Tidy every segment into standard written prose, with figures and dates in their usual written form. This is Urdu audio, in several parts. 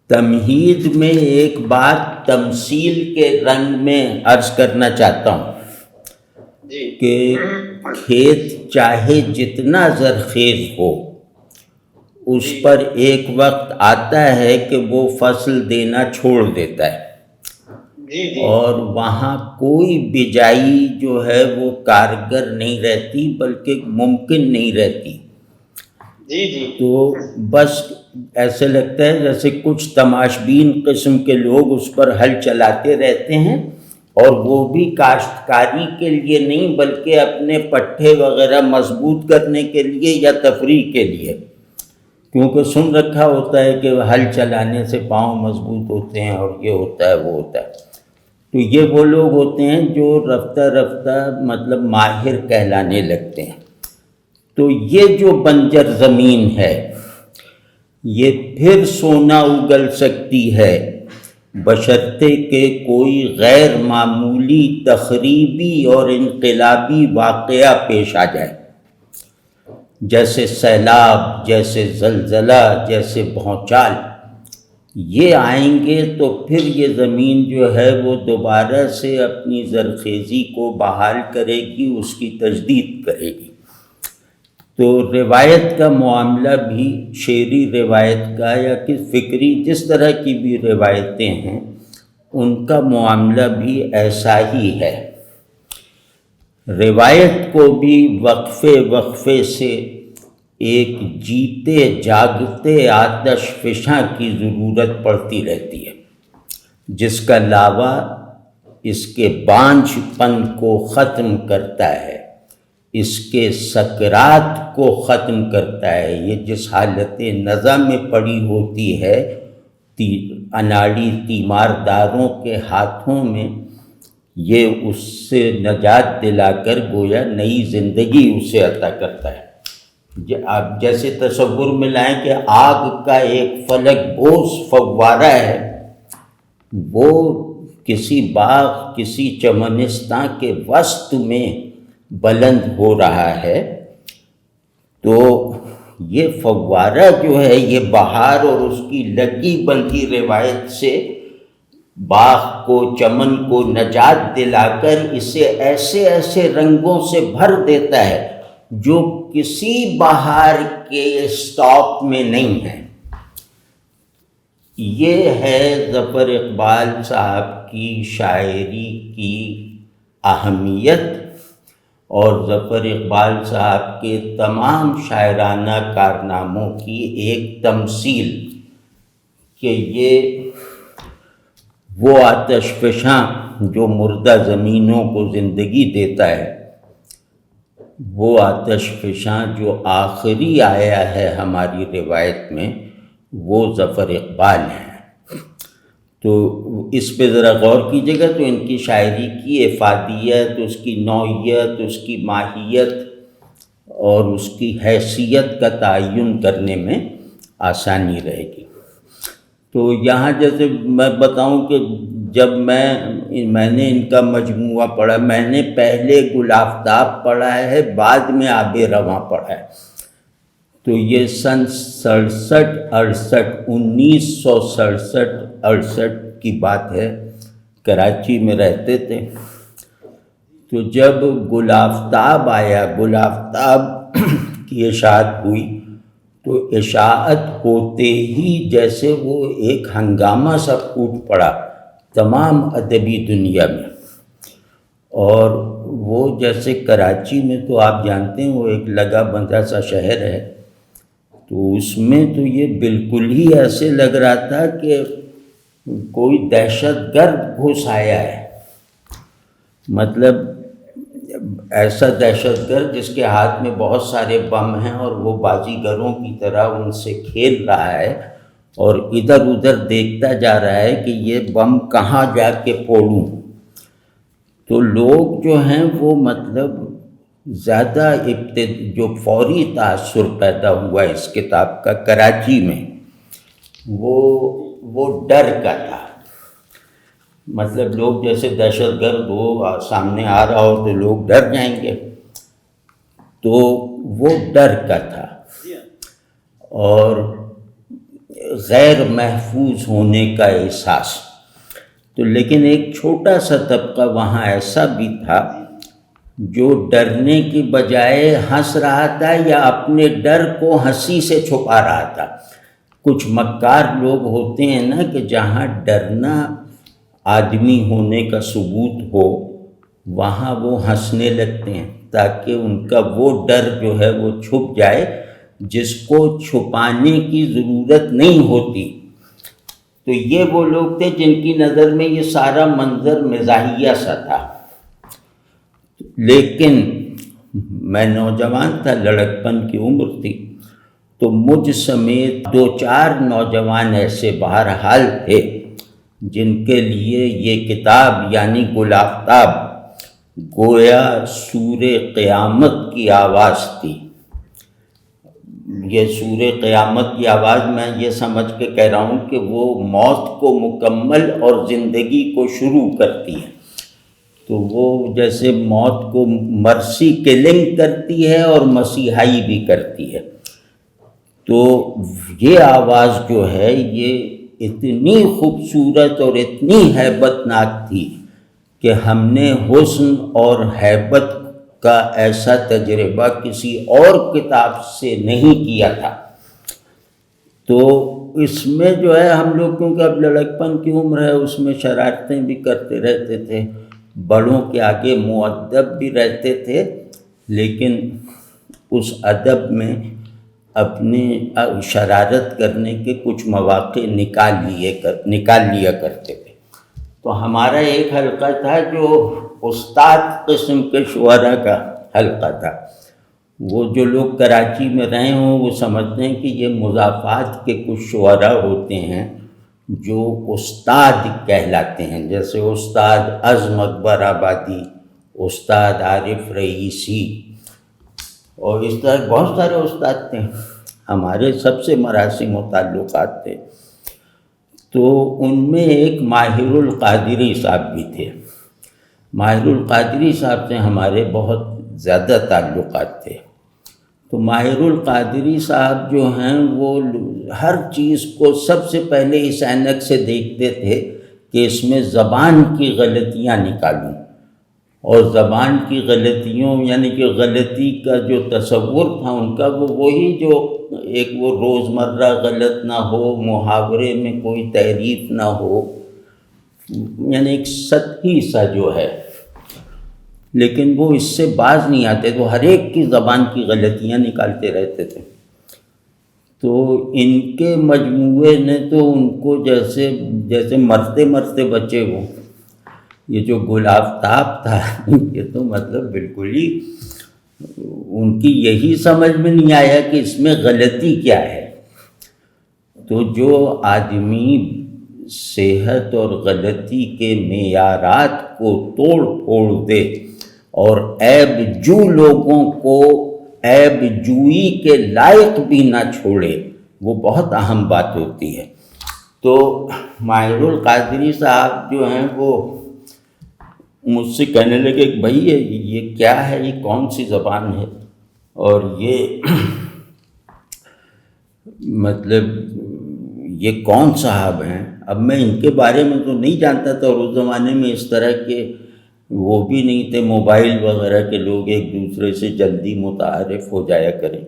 تمہید میں ایک بات تمثیل کے رنگ میں عرض کرنا چاہتا ہوں کہ کھیت چاہے جتنا زرخیز ہو، اس پر ایک وقت آتا ہے کہ وہ فصل دینا چھوڑ دیتا ہے، اور وہاں کوئی بجائی جو ہے وہ کارگر نہیں رہتی بلکہ ممکن نہیں رہتی۔ تو بس ایسے لگتا ہے جیسے کچھ تماشبین قسم کے لوگ اس پر ہل چلاتے رہتے ہیں، اور وہ بھی کاشتکاری کے لیے نہیں بلکہ اپنے پٹھے وغیرہ مضبوط کرنے کے لیے یا تفریح کے لیے، کیونکہ سن رکھا ہوتا ہے کہ ہل چلانے سے پاؤں مضبوط ہوتے ہیں اور یہ ہوتا ہے وہ ہوتا ہے۔ تو یہ وہ لوگ ہوتے ہیں جو رفتہ رفتہ مطلب ماہر کہلانے لگتے ہیں۔ تو یہ جو بنجر زمین ہے یہ پھر سونا اگل سکتی ہے بشرطے کہ کوئی غیر معمولی تخریبی اور انقلابی واقعہ پیش آ جائے، جیسے سیلاب، جیسے زلزلہ، جیسے بھونچال۔ یہ آئیں گے تو پھر یہ زمین جو ہے وہ دوبارہ سے اپنی زرخیزی کو بحال کرے گی، اس کی تجدید کرے گی۔ تو روایت کا معاملہ بھی، شعری روایت کا یا کہ فکری جس طرح کی بھی روایتیں ہیں، ان کا معاملہ بھی ایسا ہی ہے۔ روایت کو بھی وقفے وقفے سے ایک جیتے جاگتے آتش فشاں کی ضرورت پڑتی رہتی ہے، جس کا لاوا اس کے بانجھ پن کو ختم کرتا ہے، اس کے سکرات کو ختم کرتا ہے۔ یہ جس حالت نزع میں پڑی ہوتی ہے اناڑی تیمارداروں کے ہاتھوں میں، یہ اس سے نجات دلا کر گویا نئی زندگی اسے عطا کرتا ہے۔ آپ جیسے تصور میں لائیں کہ آگ کا ایک فلک بوز فوارہ ہے، وہ کسی باغ، کسی چمنستاں کے وسط میں بلند ہو رہا ہے، تو یہ فوارہ جو ہے یہ بہار اور اس کی لگی بندھی روایت سے باغ کو، چمن کو نجات دلا کر اسے ایسے ایسے رنگوں سے بھر دیتا ہے جو کسی بہار کے اسٹاک میں نہیں ہے۔ یہ ہے ظفر اقبال صاحب کی شاعری کی اہمیت، اور ظفر اقبال صاحب کے تمام شاعرانہ کارناموں کی ایک تمثیل کہ یہ وہ آتش فشاں جو مردہ زمینوں کو زندگی دیتا ہے، وہ آتش فشاں جو آخری آیا ہے ہماری روایت میں، وہ ظفر اقبال ہیں۔ تو اس پہ ذرا غور کیجیے گا تو ان کی شاعری کی افادیت، اس کی نوعیت، اس کی ماہیت اور اس کی حیثیت کا تعین کرنے میں آسانی رہے گی۔ تو یہاں جیسے میں بتاؤں کہ جب میں نے ان کا مجموعہ پڑھا، میں نے پہلے گل آفتاب پڑھا ہے، بعد میں آب رواں پڑھا ہے، تو یہ سن 1967-68 کی بات ہے۔ کراچی میں رہتے تھے، تو جب گل آفتاب آیا، گل آفتاب کی اشاعت ہوئی، تو اشاعت ہوتے ہی جیسے وہ ایک ہنگامہ سا پھوٹ پڑا تمام ادبی دنیا میں۔ اور وہ جیسے کراچی میں تو آپ جانتے ہیں وہ ایک لگا بندھا سا شہر ہے، تو اس میں تو یہ بالکل ہی ایسے لگ رہا تھا کہ کوئی دہشت گرد گھس آیا ہے، مطلب ایسا دہشت گرد جس کے ہاتھ میں بہت سارے بم ہیں اور وہ بازیگروں کی طرح ان سے کھیل رہا ہے اور ادھر ادھر دیکھتا جا رہا ہے کہ یہ بم کہاں جا کے پھوڑوں۔ تو لوگ جو ہیں وہ مطلب زیادہ جو فوری تاثر پیدا ہوا اس کتاب کا کراچی میں، وہ ڈر کا تھا۔ مطلب لوگ جیسے دہشت گرد ہو سامنے آ رہا ہو تو لوگ ڈر جائیں گے، تو وہ ڈر کا تھا۔ اور غیر محفوظ ہونے کا احساس۔ تو لیکن ایک چھوٹا سا طبقہ وہاں ایسا بھی تھا جو ڈرنے کی بجائے ہنس رہا تھا یا اپنے ڈر کو ہنسی سے چھپا رہا تھا۔ کچھ مکار لوگ ہوتے ہیں نا کہ جہاں ڈرنا آدمی ہونے کا ثبوت ہو وہاں وہ ہنسنے لگتے ہیں تاکہ ان کا وہ ڈر جو ہے وہ چھپ جائے جس کو چھپانے کی ضرورت نہیں ہوتی۔ تو یہ وہ لوگ تھے جن کی نظر میں یہ سارا منظر مزاحیہ سا تھا۔ لیکن میں نوجوان تھا، لڑکپن کی عمر تھی، تو مجھ سمیت 2-4 نوجوان ایسے بہرحال تھے جن کے لیے یہ کتاب یعنی گل آفتاب گویا سورہ قیامت کی آواز تھی۔ یہ سورہ قیامت کی آواز میں یہ سمجھ کے کہہ رہا ہوں کہ وہ موت کو مکمل اور زندگی کو شروع کرتی ہے۔ تو وہ جیسے موت کو مرسی کلنگ کرتی ہے اور مسیحائی بھی کرتی ہے، تو یہ آواز جو ہے یہ اتنی خوبصورت اور اتنی ہیبت ناک تھی کہ ہم نے حسن اور ہیبت کا ایسا تجربہ کسی اور کتاب سے نہیں کیا تھا۔ تو اس میں جو ہے ہم لوگ کیونکہ اب لڑکپن کی عمر ہے اس میں شرارتیں بھی کرتے رہتے تھے، بڑوں کے آگے مؤدب بھی رہتے تھے، لیکن اس ادب میں اپنی شرارت کرنے کے کچھ مواقع نکال لیا کرتے تھے۔ تو ہمارا ایک حلقہ تھا جو استاد قسم کے شعراء کا حلقہ تھا۔ وہ جو لوگ کراچی میں رہے ہوں وہ سمجھتے ہیں کہ یہ مضافات کے کچھ شعراء ہوتے ہیں جو استاد کہلاتے ہیں، جیسے استاد عزم اکبر آبادی، استاد عارف رئیسی، اور اس طرح بہت سارے استاد تھے۔ ہمارے سب سے مراسم و تعلقات تھے۔ تو ان میں ایک ماہر القادری صاحب بھی تھے۔ ماہر القادری صاحب سے ہمارے بہت زیادہ تعلقات تھے۔ تو ماہر القادری صاحب جو ہیں وہ ہر چیز کو سب سے پہلے اس عینک سے دیکھتے تھے کہ اس میں زبان کی غلطیاں نکالوں، اور زبان کی غلطیوں یعنی کہ غلطی کا جو تصور تھا ان کا وہ وہی جو ایک وہ روزمرہ غلط نہ ہو، محاورے میں کوئی تعریف نہ ہو، یعنی ایک سطحی سا جو ہے، لیکن وہ اس سے باز نہیں آتے، تو ہر ایک کی زبان کی غلطیاں نکالتے رہتے تھے۔ تو ان کے مجموعے نے تو ان کو جیسے مرتے مرتے بچے وہ، یہ جو گل آفتاب تھا یہ تو مطلب بالکل ہی ان کی یہی سمجھ میں نہیں آیا کہ اس میں غلطی کیا ہے۔ تو جو آدمی صحت اور غلطی کے معیارات کو توڑ پھوڑ دے اور عیب جو لوگوں کو عیب جوئی کے لائق بھی نہ چھوڑے، وہ بہت اہم بات ہوتی ہے۔ تو ماہر القادری صاحب جو ہیں وہ مجھ سے کہنے لگے کہ بھائی یہ کیا ہے، یہ کون سی زبان ہے، اور یہ مطلب یہ کون صاحب ہیں۔ اب میں ان کے بارے میں تو نہیں جانتا تھا، اور اس زمانے میں اس طرح کے وہ بھی نہیں تھے موبائل وغیرہ کے لوگ ایک دوسرے سے جلدی متعارف ہو جایا کریں۔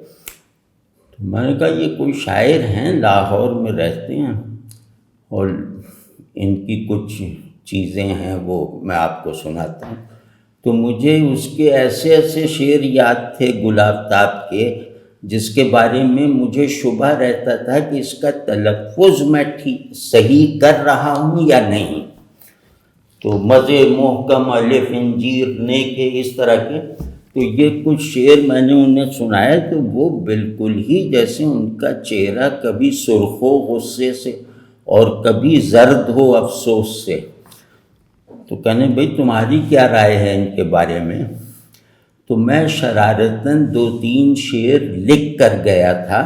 تو میں نے کہا یہ کوئی شاعر ہیں، لاہور میں رہتے ہیں، اور ان کی کچھ چیزیں ہیں وہ میں آپ کو سناتا ہوں۔ تو مجھے اس کے ایسے ایسے شعر یاد تھے گل آفتاب کے جس کے بارے میں مجھے شبہ رہتا تھا کہ اس کا تلفظ میں صحیح کر رہا ہوں یا نہیں۔ تو مزے محکم الف انجیر نے کے اس طرح کے، تو یہ کچھ شعر میں نے انہیں سنائے تو وہ بالکل ہی جیسے ان کا چہرہ کبھی سرخ ہو غصے سے اور کبھی زرد ہو افسوس سے۔ تو کہنے بھئی تمہاری کیا رائے ہے ان کے بارے میں؟ تو میں شرارتاً 2-3 شعر لکھ کر گیا تھا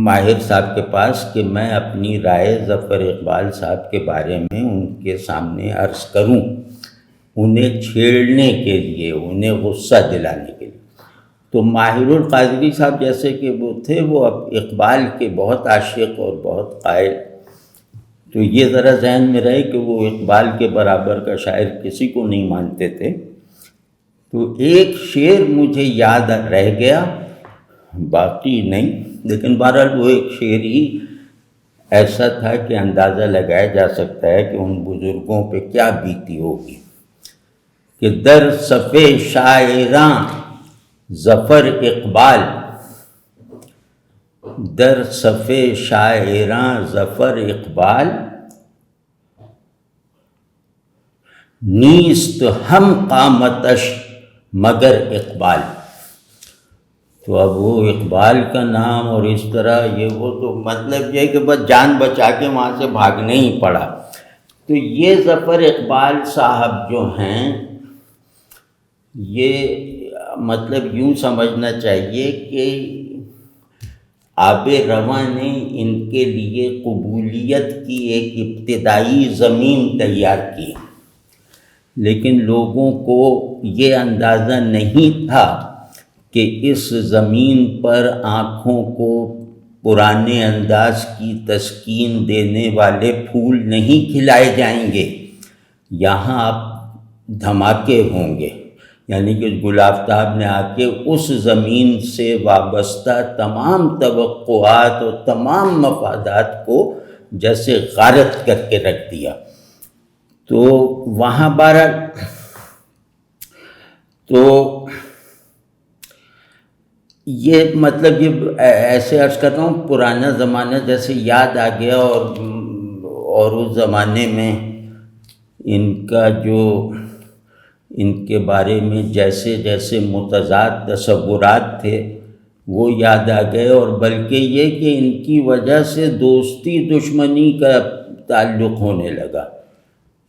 ماہر صاحب کے پاس کہ میں اپنی رائے ظفر اقبال صاحب کے بارے میں ان کے سامنے عرض کروں، انہیں چھیڑنے کے لیے، انہیں غصہ دلانے کے لیے۔ تو ماہر القادری صاحب جیسے کہ وہ تھے، وہ اقبال کے بہت عاشق اور بہت قائل، تو یہ ذرا ذہن میں رہے کہ وہ اقبال کے برابر کا شاعر کسی کو نہیں مانتے تھے۔ تو ایک شعر مجھے یاد رہ گیا، باقی نہیں، لیکن بہرحال وہ ایک شعر ہی ایسا تھا کہ اندازہ لگایا جا سکتا ہے کہ ان بزرگوں پہ کیا بیتی ہوگی، کہ در صف شاعراں ظفر اقبال، در صف شاعراں ظفر اقبال، نیست ہم قامتش مگر اقبال۔ تو اب وہ اقبال کا نام اور اس طرح یہ وہ، تو مطلب یہ ہے کہ بس جان بچا کے وہاں سے بھاگنے ہی پڑا۔ تو یہ ظفر اقبال صاحب جو ہیں، یہ مطلب یوں سمجھنا چاہیے کہ آب رواں نے ان کے لیے قبولیت کی ایک ابتدائی زمین تیار کی، لیکن لوگوں کو یہ اندازہ نہیں تھا کہ اس زمین پر آنکھوں کو پرانے انداز کی تسکین دینے والے پھول نہیں کھلائے جائیں گے، یہاں اب دھماکے ہوں گے۔ یعنی کہ گل آفتاب نے آ کے اس زمین سے وابستہ تمام توقعات اور تمام مفادات کو جیسے غارت کر کے رکھ دیا۔ تو وہاں تو یہ مطلب یہ ایسے عرض کر رہا ہوں، پرانا زمانہ جیسے یاد آ گیا، اور اس زمانے میں ان کا جو ان کے بارے میں جیسے جیسے متضاد تصورات تھے وہ یاد آ گئے، اور بلکہ یہ کہ ان کی وجہ سے دوستی دشمنی کا تعلق ہونے لگا۔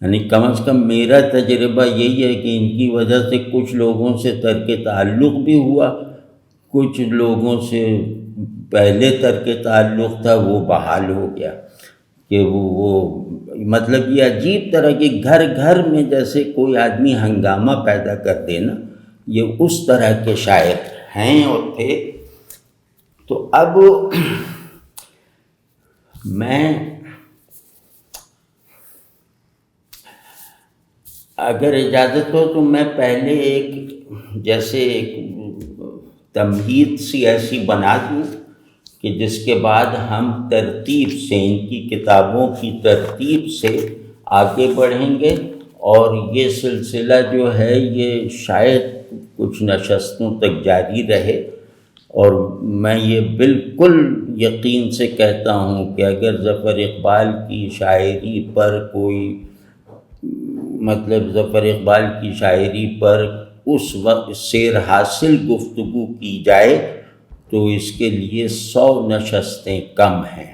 یعنی کم از کم میرا تجربہ یہی ہے کہ ان کی وجہ سے کچھ لوگوں سے ترک تعلق بھی ہوا، کچھ لوگوں سے پہلے ترک تعلق تھا وہ بحال ہو گیا، کہ وہ مطلب یہ عجیب طرح کی گھر گھر میں جیسے کوئی آدمی ہنگامہ پیدا کر دے نا، یہ اس طرح کے شاعر ہیں اور تھے۔ تو اب میں اگر اجازت ہو تو میں پہلے ایک جیسے ایک تمہید سی ایسی بنا دوں کہ جس کے بعد ہم ترتیب سے ان کی کتابوں کی ترتیب سے آگے بڑھیں گے، اور یہ سلسلہ جو ہے یہ شاید کچھ نشستوں تک جاری رہے۔ اور میں یہ بالکل یقین سے کہتا ہوں کہ اگر ظفر اقبال کی شاعری پر کوئی مطلب ظفر اقبال کی شاعری پر اس وقت سیر حاصل گفتگو کی جائے تو اس کے لیے 100 نشستیں کم ہیں۔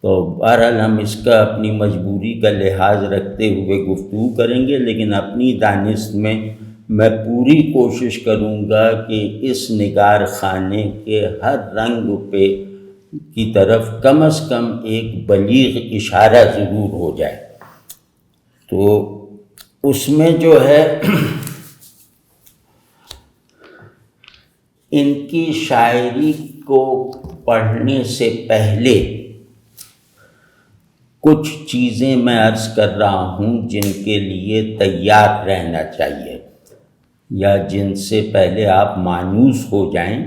تو بہرحال ہم اس کا اپنی مجبوری کا لحاظ رکھتے ہوئے گفتگو کریں گے، لیکن اپنی دانست میں پوری کوشش کروں گا کہ اس نگار خانے کے ہر رنگ پہ کی طرف کم از کم ایک بلیغ اشارہ ضرور ہو جائے۔ تو اس میں جو ہے ان کی شاعری کو پڑھنے سے پہلے کچھ چیزیں میں عرض کر رہا ہوں جن کے لیے تیار رہنا چاہیے، یا جن سے پہلے آپ مانوس ہو جائیں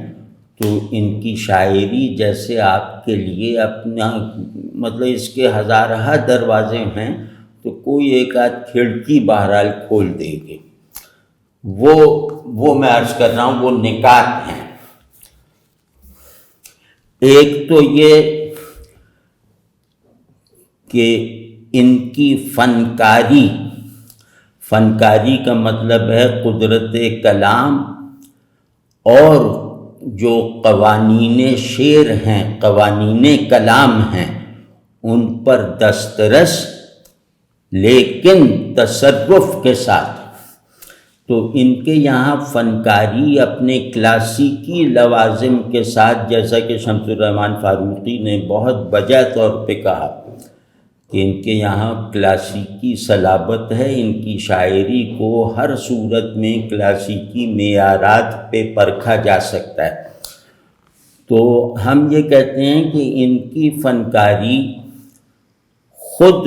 تو ان کی شاعری جیسے آپ کے لیے اپنا مطلب اس کے ہزارہ دروازے ہیں تو کوئی ایک آدھ کھڑکی بہرحال کھول دے گے۔ وہ میں عرض کر رہا ہوں وہ نکات ہیں۔ ایک تو یہ کہ ان کی فنکاری کا مطلب ہے قدرت کلام، اور جو قوانین شعر ہیں، قوانین کلام ہیں، ان پر دسترس لیکن تصرف کے ساتھ۔ تو ان کے یہاں فنکاری اپنے کلاسیکی لوازم کے ساتھ، جیسا کہ شمس الرحمن فاروقی نے بہت بجا طور پہ کہا کہ ان کے یہاں کلاسیکی صلابت ہے، ان کی شاعری کو ہر صورت میں کلاسیکی معیارات پہ پرکھا جا سکتا ہے۔ تو ہم یہ کہتے ہیں کہ ان کی فنکاری خود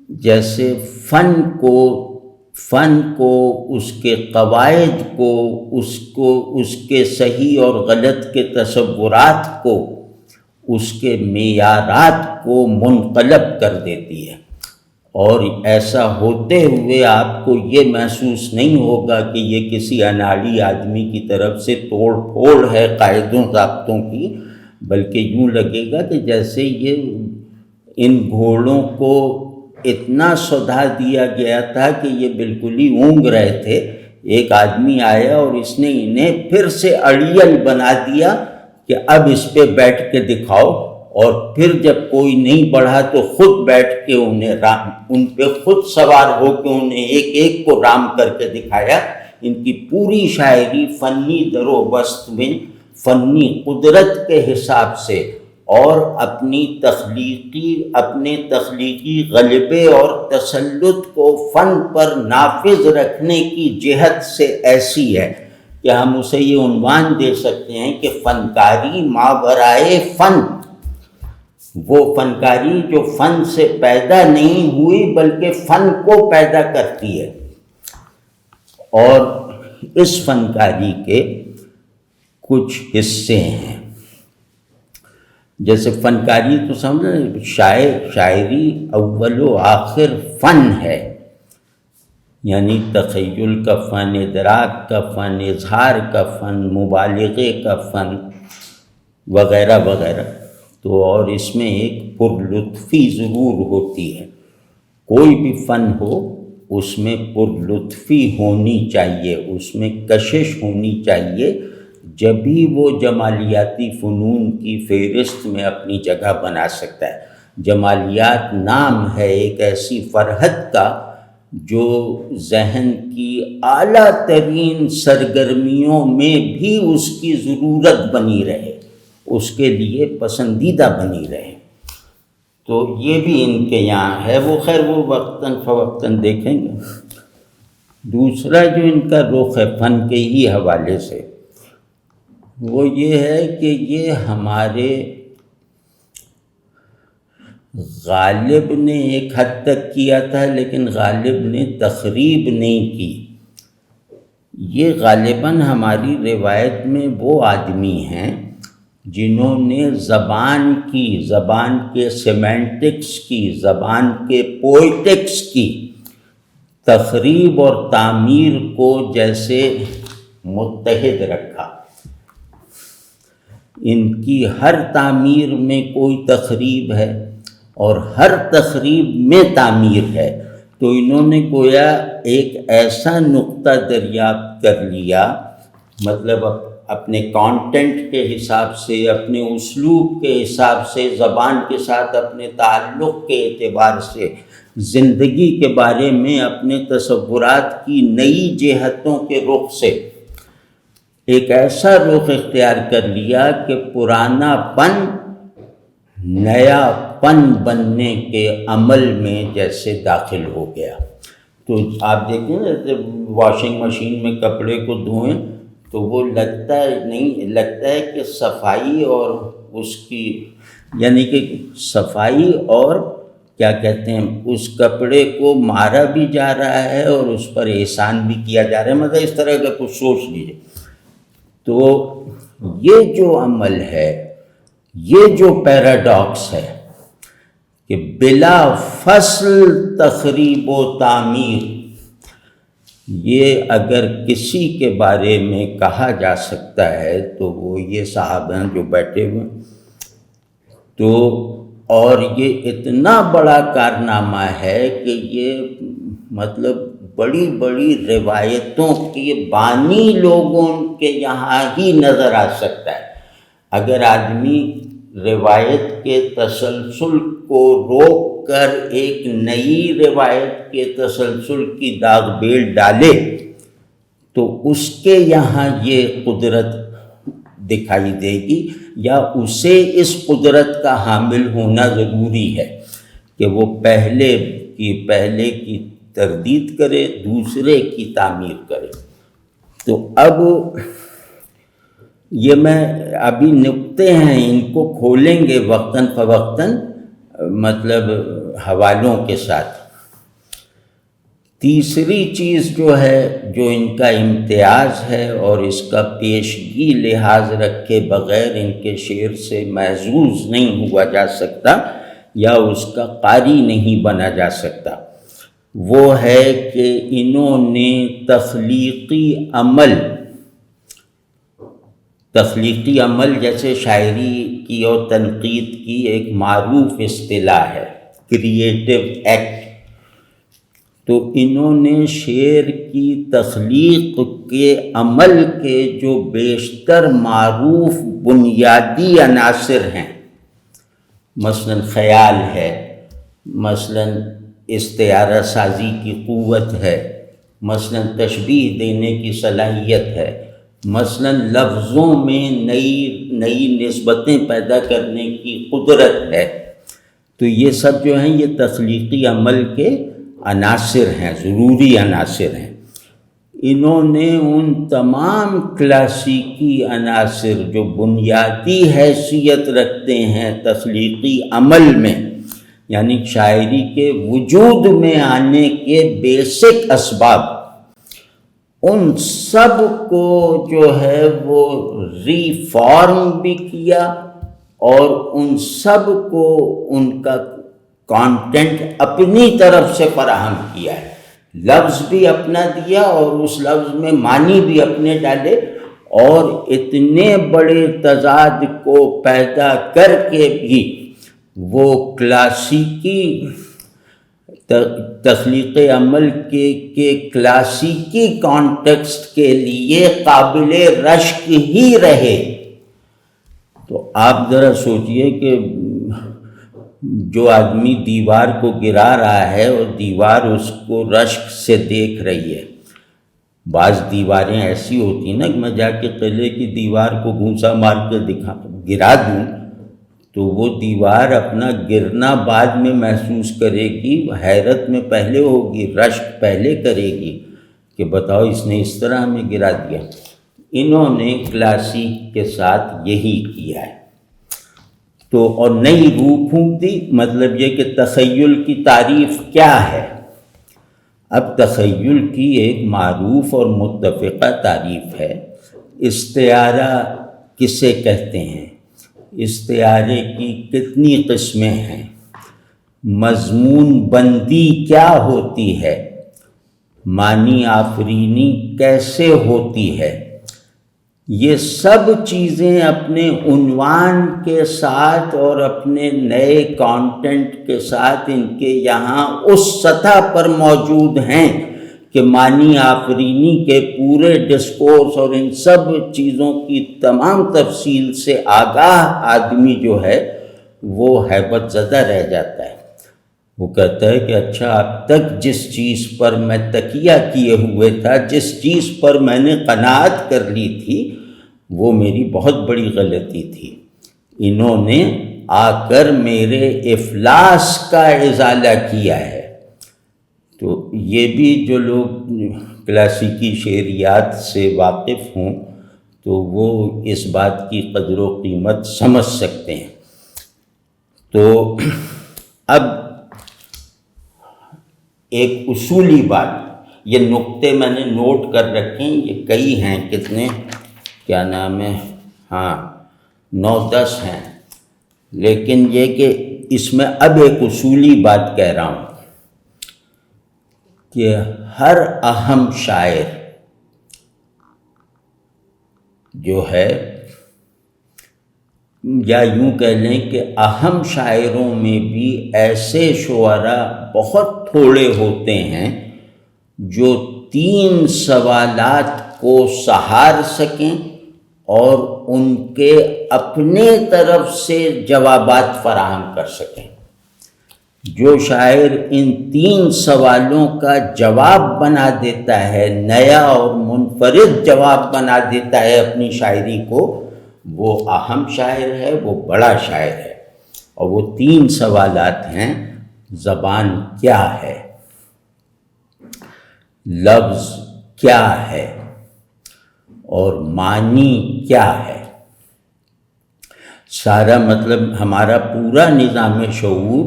جیسے فن کو اس کے قواعد کو اس کے صحیح اور غلط کے تصورات کو، اس کے معیارات کو منقلب کر دیتی ہے، اور ایسا ہوتے ہوئے آپ کو یہ محسوس نہیں ہوگا کہ یہ کسی اناڑی آدمی کی طرف سے توڑ پھوڑ ہے قاعدوں ضابطوں کی، بلکہ یوں لگے گا کہ جیسے یہ ان گھوڑوں کو اتنا سدھا دیا گیا تھا کہ یہ بالکل ہی اونگ رہے تھے، ایک آدمی آیا اور اس نے انہیں پھر سے اڑیل بنا دیا کہ اب اس پہ بیٹھ کے دکھاؤ، اور پھر جب کوئی نہیں بڑھا تو خود بیٹھ کے ان پہ خود سوار ہو کے انہیں ایک ایک کو رام کر کے دکھایا۔ ان کی پوری شاعری فنی در و بست میں فنی قدرت کے حساب سے اور اپنے تخلیقی غلبے اور تسلط کو فن پر نافذ رکھنے کی جہت سے ایسی ہے کہ ہم اسے یہ عنوان دے سکتے ہیں کہ فنکاری ماورائے فن، وہ فنکاری جو فن سے پیدا نہیں ہوئی بلکہ فن کو پیدا کرتی ہے۔ اور اس فنکاری کے کچھ حصے ہیں، جیسے فنکاری تو سمجھیں شاعری اول و آخر فن ہے، یعنی تخیل کا فن، ادراک کا فن، اظہار کا فن، مبالغے کا فن وغیرہ وغیرہ۔ تو اور اس میں ایک پرلطفی ضرور ہوتی ہے، کوئی بھی فن ہو اس میں پرلطفی ہونی چاہیے، اس میں کشش ہونی چاہیے، جبھی وہ جمالیاتی فنون کی فہرست میں اپنی جگہ بنا سکتا ہے۔ جمالیات نام ہے ایک ایسی فرحت کا جو ذہن کی اعلیٰ ترین سرگرمیوں میں بھی اس کی ضرورت بنی رہے، اس کے لیے پسندیدہ بنی رہے۔ تو یہ بھی ان کے یہاں ہے، وہ خیر وہ وقتاً فوقتاً دیکھیں گے۔ دوسرا جو ان کا رخ ہے فن کے ہی حوالے سے، وہ یہ ہے کہ یہ ہمارے غالب نے ایک حد تک کیا تھا، لیکن غالب نے تخریب نہیں کی۔ یہ غالباً ہماری روایت میں وہ آدمی ہیں جنہوں نے زبان کے سیمینٹکس کی، زبان کے پوئٹکس کی تخریب اور تعمیر کو جیسے متحد رکھا۔ ان کی ہر تعمیر میں کوئی تخریب ہے اور ہر تخریب میں تعمیر ہے، تو انہوں نے گویا ایک ایسا نقطہ دریافت کر لیا، مطلب اپنے کانٹینٹ کے حساب سے، اپنے اسلوب کے حساب سے، زبان کے ساتھ اپنے تعلق کے اعتبار سے، زندگی کے بارے میں اپنے تصورات کی نئی جہتوں کے رخ سے ایک ایسا رخ اختیار کر لیا کہ پرانا پن نیا پن بننے کے عمل میں جیسے داخل ہو گیا۔ تو آپ دیکھیں جیسے واشنگ مشین میں کپڑے کو دھوئیں تو وہ لگتا ہے کہ صفائی اور اس کی یعنی کہ صفائی اور کیا کہتے ہیں اس کپڑے کو مارا بھی جا رہا ہے اور اس پر احسان بھی کیا جا رہا ہے، مطلب اس طرح کا کچھ سوچ لیجیے۔ تو یہ جو عمل ہے، یہ جو پیراڈاکس ہے کہ بلا فصل تخریب و تعمیر، یہ اگر کسی کے بارے میں کہا جا سکتا ہے تو وہ یہ صاحب ہیں جو بیٹھے ہوئے، تو اور یہ اتنا بڑا کارنامہ ہے کہ یہ مطلب بڑی بڑی روایتوں کے بانی لوگوں کے یہاں ہی نظر آ سکتا ہے۔ اگر آدمی روایت کے تسلسل کو روک کر ایک نئی روایت کے تسلسل کی داغ بیل ڈالے تو اس کے یہاں یہ قدرت دکھائی دے گی، یا اسے اس قدرت کا حامل ہونا ضروری ہے۔ کہ وہ پہلے کی تردید کرے، دوسرے کی تعمیر کرے۔ تو اب یہ میں ابھی نکتے ہیں، ان کو کھولیں گے وقتاً فوقتاً، مطلب حوالوں کے ساتھ۔ تیسری چیز جو ہے، جو ان کا امتیاز ہے اور اس کا پیشگی لحاظ رکھے بغیر ان کے شعر سے محظوظ نہیں ہوا جا سکتا یا اس کا قاری نہیں بنا جا سکتا، وہ ہے کہ انہوں نے تخلیقی عمل جیسے شاعری کی اور تنقید کی ایک معروف اصطلاح ہے، کریٹو ایکٹ، تو انہوں نے شعر کی تخلیق کے عمل کے جو بیشتر معروف بنیادی عناصر ہیں، مثلاً خیال ہے، مثلاً استعارہ سازی کی قوت ہے، مثلاً تشبیہ دینے کی صلاحیت ہے، مثلاً لفظوں میں نئی نسبتیں پیدا کرنے کی قدرت ہے، تو یہ سب جو ہیں یہ تخلیقی عمل کے عناصر ہیں، ضروری عناصر ہیں۔ انہوں نے ان تمام کلاسیکی عناصر جو بنیادی حیثیت رکھتے ہیں تخلیقی عمل میں، یعنی شاعری کے وجود میں آنے کے بیسک اسباب، ان سب کو جو ہے وہ ری فارم بھی کیا اور ان سب کو ان کا کانٹینٹ اپنی طرف سے فراہم کیا ہے، لفظ بھی اپنا دیا اور اس لفظ میں معنی بھی اپنے ڈالے، اور اتنے بڑے تضاد کو پیدا کر کے بھی وہ کلاسیکی تخلیق عمل کے کلاسیکی کانٹیکسٹ کے لیے قابل رشک ہی رہے۔ تو آپ ذرا سوچئے کہ جو آدمی دیوار کو گرا رہا ہے اور دیوار اس کو رشک سے دیکھ رہی ہے، بعض دیواریں ایسی ہوتی ہیں نا کہ میں جا کے قلعے کی دیوار کو گھونسا مار کے گرا دوں تو وہ دیوار اپنا گرنا بعد میں محسوس کرے گی، حیرت میں پہلے ہوگی، رشک پہلے کرے گی کہ بتاؤ اس نے اس طرح ہمیں گرا دیا۔ انہوں نے کلاسیک کے ساتھ یہی کیا ہے، تو اور نئی روح پھونک دی۔ مطلب یہ کہ تخیل کی تعریف کیا ہے؟ اب تخیل کی ایک معروف اور متفقہ تعریف ہے۔ استعارہ کسے کہتے ہیں؟ استعارے کی کتنی قسمیں ہیں؟ مضمون بندی کیا ہوتی ہے؟ معنی آفرینی کیسے ہوتی ہے؟ یہ سب چیزیں اپنے عنوان کے ساتھ اور اپنے نئے کانٹینٹ کے ساتھ ان کے یہاں اس سطح پر موجود ہیں کہ معنی آفرینی کے پورے ڈسکورس اور ان سب چیزوں کی تمام تفصیل سے آگاہ آدمی جو ہے وہ ہیبت زدہ رہ جاتا ہے۔ وہ کہتا ہے کہ اچھا اب تک جس چیز پر میں تکیہ کیے ہوئے تھا، جس چیز پر میں نے قناعت کر لی تھی، وہ میری بہت بڑی غلطی تھی۔ انہوں نے آ کر میرے افلاس کا ازالہ کیا ہے۔ تو یہ بھی جو لوگ کلاسیکی شعریات سے واقف ہوں تو وہ اس بات کی قدر و قیمت سمجھ سکتے ہیں۔ تو اب ایک اصولی بات، یہ نقطے میں نے نوٹ کر رکھیں، یہ کئی ہیں، کتنے کیا نام ہے، 9-10 ہیں، لیکن یہ کہ اس میں اب ایک اصولی بات کہہ رہا ہوں کہ ہر اہم شاعر جو ہے، یا یوں کہہ لیں کہ اہم شاعروں میں بھی ایسے شعراء بہت تھوڑے ہوتے ہیں جو 3 سوالات کو سہار سکیں اور ان کے اپنے طرف سے جوابات فراہم کر سکیں۔ جو شاعر ان 3 سوالوں کا جواب بنا دیتا ہے، نیا اور منفرد جواب بنا دیتا ہے اپنی شاعری کو، وہ اہم شاعر ہے، وہ بڑا شاعر ہے۔ اور وہ 3 سوالات ہیں، زبان کیا ہے، لفظ کیا ہے اور معنی کیا ہے۔ سارا مطلب ہمارا پورا نظام شعور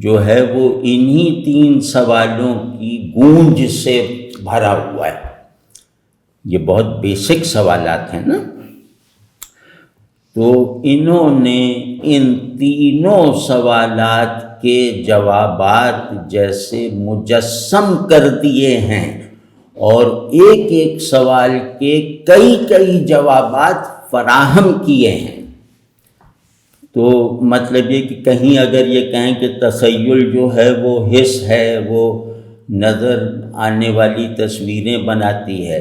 جو ہے وہ انہی 3 سوالوں کی گونج سے بھرا ہوا ہے۔ یہ بہت بیسک سوالات ہیں نا۔ تو انہوں نے ان تینوں سوالات کے جوابات جیسے مجسم کر دیے ہیں، اور ایک ایک سوال کے کئی جوابات فراہم کیے ہیں۔ تو مطلب یہ کہ کہیں اگر یہ کہیں کہ تخیل جو ہے وہ حس ہے، وہ نظر آنے والی تصویریں بناتی ہے،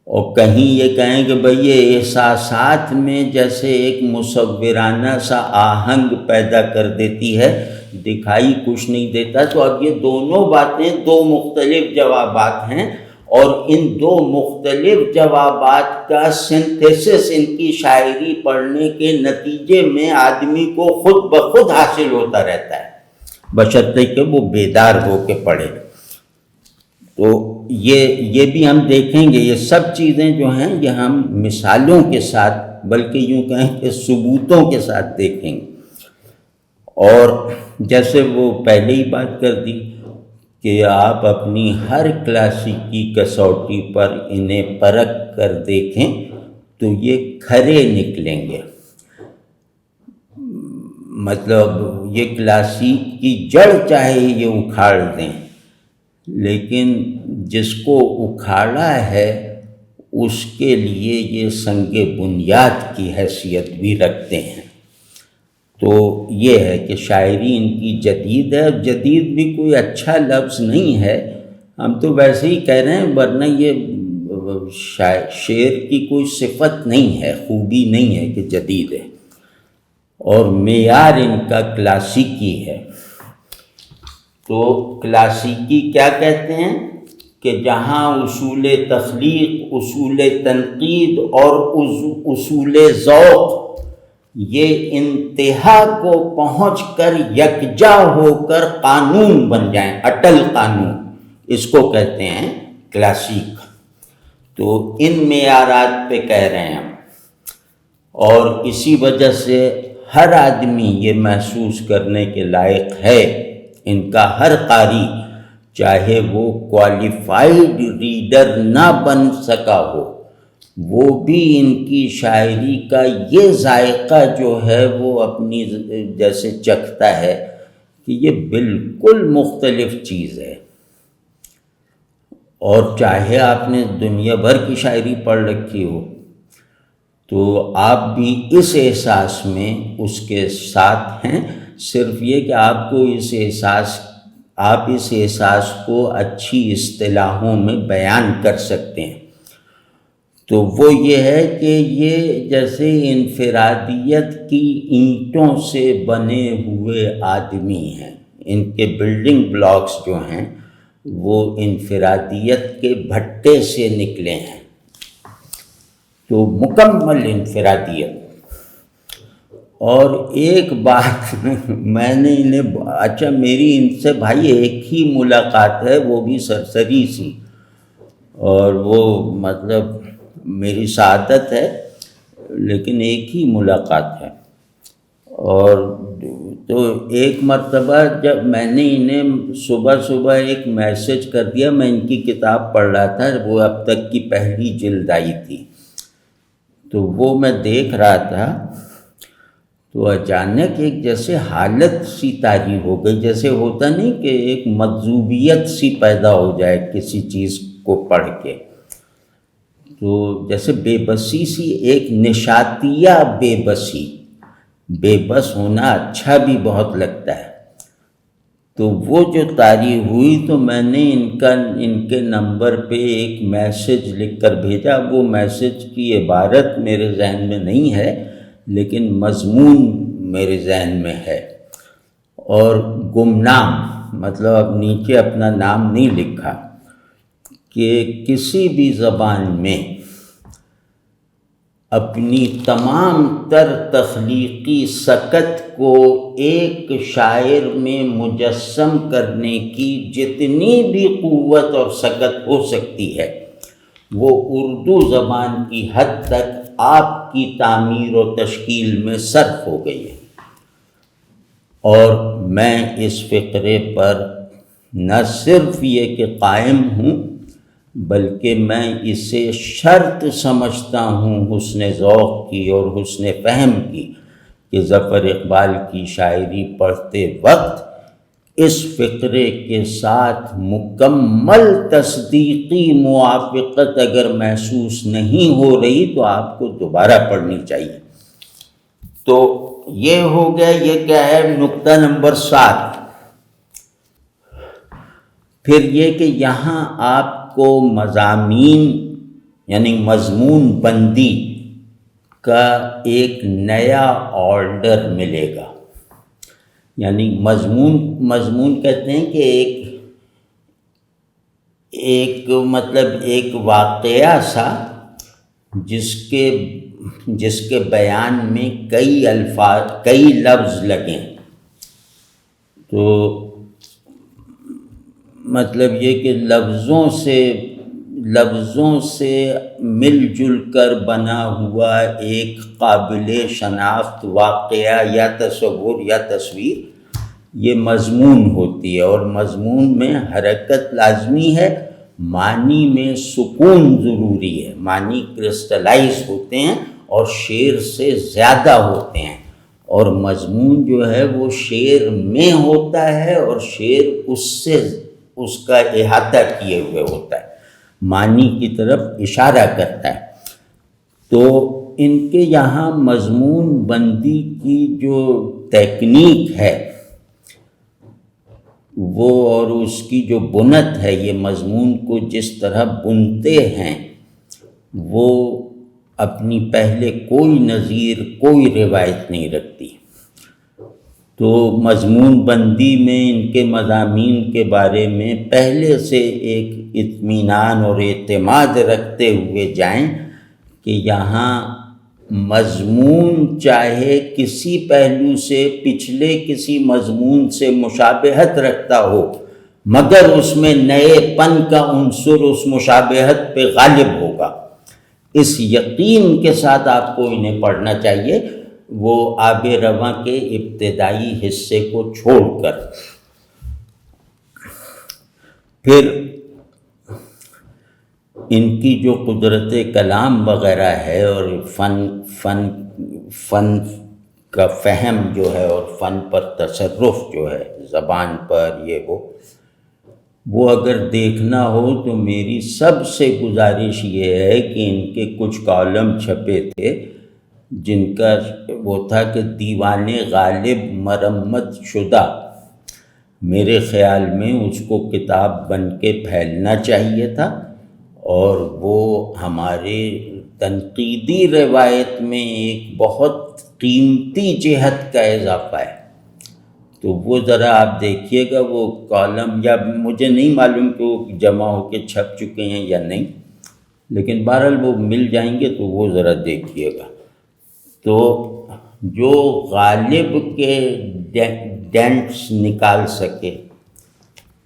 اور کہیں یہ کہیں کہ بھئی یہ احساسات میں جیسے ایک مصورانہ سا آہنگ پیدا کر دیتی ہے، دکھائی کچھ نہیں دیتا، تو اب یہ دونوں باتیں 2 مختلف جوابات ہیں، اور ان 2 مختلف جوابات کا سنتھیسس ان کی شاعری پڑھنے کے نتیجے میں آدمی کو خود بخود حاصل ہوتا رہتا ہے، بشرطے کہ وہ بیدار ہو کے پڑھے۔ تو یہ بھی ہم دیکھیں گے، یہ سب چیزیں جو ہیں یہ ہم مثالوں کے ساتھ، بلکہ یوں کہیں کہ ثبوتوں کے ساتھ دیکھیں گے۔ اور جیسے وہ پہلے ہی بات کر دی کہ آپ اپنی ہر کلاسیکی کسوٹی پر انہیں پرکھ کر دیکھیں تو یہ کھرے نکلیں گے۔ مطلب یہ کلاسیک کی جڑ چاہے یہ اکھاڑ دیں، لیکن جس کو اکھاڑا ہے اس کے لیے یہ سنگ بنیاد کی حیثیت بھی رکھتے ہیں۔ تو یہ ہے کہ شاعری ان کی جدید ہے، اور جدید بھی کوئی اچھا لفظ نہیں ہے، ہم تو ویسے ہی کہہ رہے ہیں، ورنہ یہ شعر کی کوئی صفت نہیں ہے، خوبی نہیں ہے کہ جدید ہے، اور معیار ان کا کلاسیکی ہے۔ تو کلاسیکی کیا کہتے ہیں کہ جہاں اصول تخلیق، اصول تنقید اور اصول ذوق یہ انتہا کو پہنچ کر یکجا ہو کر قانون بن جائیں، اٹل قانون، اس کو کہتے ہیں کلاسیک۔ تو ان معیارات پہ کہہ رہے ہیں ہم، اور اسی وجہ سے ہر آدمی یہ محسوس کرنے کے لائق ہے، ان کا ہر قاری، چاہے وہ کوالیفائیڈ ریڈر نہ بن سکا ہو، وہ بھی ان کی شاعری کا یہ ذائقہ جو ہے وہ اپنی جیسے چکھتا ہے کہ یہ بالکل مختلف چیز ہے۔ اور چاہے آپ نے دنیا بھر کی شاعری پڑھ رکھی ہو تو آپ بھی اس احساس میں اس کے ساتھ ہیں، صرف یہ کہ آپ کو آپ اس احساس کو اچھی اصطلاحوں میں بیان کر سکتے ہیں۔ تو وہ یہ ہے کہ یہ جیسے انفرادیت کی اینٹوں سے بنے ہوئے آدمی ہیں، ان کے بلڈنگ بلاکس جو ہیں وہ انفرادیت کے بھٹے سے نکلے ہیں، تو مکمل انفرادیت۔ اور ایک بات میں نے انہیں میری ان سے بھائی ایک ہی ملاقات ہے، وہ بھی سرسری سی، اور وہ مطلب میری سعادت ہے، لیکن ایک ہی ملاقات ہے۔ اور تو ایک مرتبہ جب میں نے انہیں صبح ایک میسج کر دیا، میں ان کی کتاب پڑھ رہا تھا، وہ اب تک کی پہلی جلد آئی تھی، تو وہ میں دیکھ رہا تھا، تو اچانک ایک جیسے حالت سی طاری ہو گئی، جیسے ہوتا نہیں کہ ایک مجذوبیت سی پیدا ہو جائے کسی چیز کو پڑھ کے، تو جیسے بے بسی سی، ایک نشاتیہ بے بسی، بے بس ہونا اچھا بھی بہت لگتا ہے۔ تو وہ جو طاری ہوئی تو میں نے ان کے نمبر پہ ایک میسج لکھ کر بھیجا۔ وہ میسج کی عبارت میرے ذہن میں نہیں ہے، لیکن مضمون میرے ذہن میں ہے، اور گمنام، مطلب اب نیچے اپنا نام نہیں لکھا، کہ کسی بھی زبان میں اپنی تمام تر تخلیقی سکت کو ایک شاعر میں مجسم کرنے کی جتنی بھی قوت اور سکت ہو سکتی ہے وہ اردو زبان کی حد تک آپ کی تعمیر و تشکیل میں صرف ہو گئی ہے۔ اور میں اس فقرے پر نہ صرف یہ کہ قائم ہوں بلکہ میں اسے شرط سمجھتا ہوں حسن ذوق کی اور حسن فہم کی کہ ظفر اقبال کی شاعری پڑھتے وقت اس فقرے کے ساتھ مکمل تصدیقی موافقت اگر محسوس نہیں ہو رہی تو آپ کو دوبارہ پڑھنی چاہیے۔ تو یہ ہو گیا، یہ کیا ہے، نقطہ نمبر 7۔ پھر یہ کہ یہاں آپ کو مضامین یعنی مضمون بندی کا ایک نیا آرڈر ملے گا۔ یعنی مضمون کہتے ہیں کہ ایک مطلب ایک واقعہ سا جس کے بیان میں کئی لفظ لگیں۔ تو مطلب یہ کہ لفظوں سے مل جل کر بنا ہوا ایک قابل شناخت واقعہ یا تصور یا تصویر یہ مضمون ہوتی ہے، اور مضمون میں حرکت لازمی ہے، معنی میں سکون ضروری ہے، معنی کرسٹلائز ہوتے ہیں اور شعر سے زیادہ ہوتے ہیں، اور مضمون جو ہے وہ شعر میں ہوتا ہے اور شعر اس کا احاطہ کیے ہوئے ہوتا ہے، معنی کی طرف اشارہ کرتا ہے۔ تو ان کے یہاں مضمون بندی کی جو تکنیک ہے وہ اور اس کی جو بنت ہے، یہ مضمون کو جس طرح بنتے ہیں وہ اپنی پہلے کوئی نظیر کوئی روایت نہیں رکھتی۔ تو مضمون بندی میں ان کے مضامین کے بارے میں پہلے سے ایک اطمینان اور اعتماد رکھتے ہوئے جائیں کہ یہاں مضمون چاہے کسی پہلو سے پچھلے کسی مضمون سے مشابہت رکھتا ہو مگر اس میں نئے پن کا عنصر اس مشابہت پہ غالب ہوگا، اس یقین کے ساتھ آپ کو انہیں پڑھنا چاہیے، وہ آب رواں کے ابتدائی حصے کو چھوڑ کر۔ پھر ان کی جو قدرت کلام وغیرہ ہے اور فن کا فہم جو ہے اور فن پر تصرف جو ہے زبان پر وہ اگر دیکھنا ہو تو میری سب سے گزارش یہ ہے کہ ان کے کچھ کالم چھپے تھے جن کا وہ تھا کہ دیوان غالب مرمت شدہ، میرے خیال میں اس کو کتاب بن کے پھیلنا چاہیے تھا، اور وہ ہمارے تنقیدی روایت میں ایک بہت قیمتی جہت کا اضافہ ہے۔ تو وہ ذرا آپ دیکھیے گا، وہ کالم، یا مجھے نہیں معلوم کہ وہ جمع ہو کے چھپ چکے ہیں یا نہیں، لیکن بہرحال وہ مل جائیں گے تو وہ ذرا دیکھیے گا۔ تو جو غالب کے ڈینٹس نکال سکے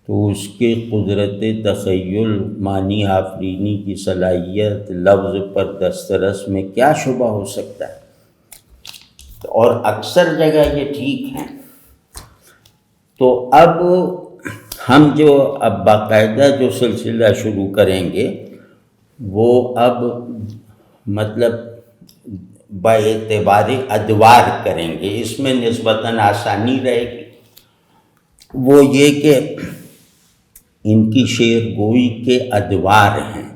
تو اس کے قدرت تخیل، معنی آفرینی کی صلاحیت، لفظ پر دسترس میں کیا شبہ ہو سکتا ہے، اور اکثر جگہ یہ ٹھیک ہیں۔ تو اب ہم اب باقاعدہ جو سلسلہ شروع کریں گے وہ اب مطلب باعتبار ادوار کریں گے، اس میں نسبتاً آسانی رہے گی۔ وہ یہ کہ ان کی شعر گوئی کے ادوار ہیں،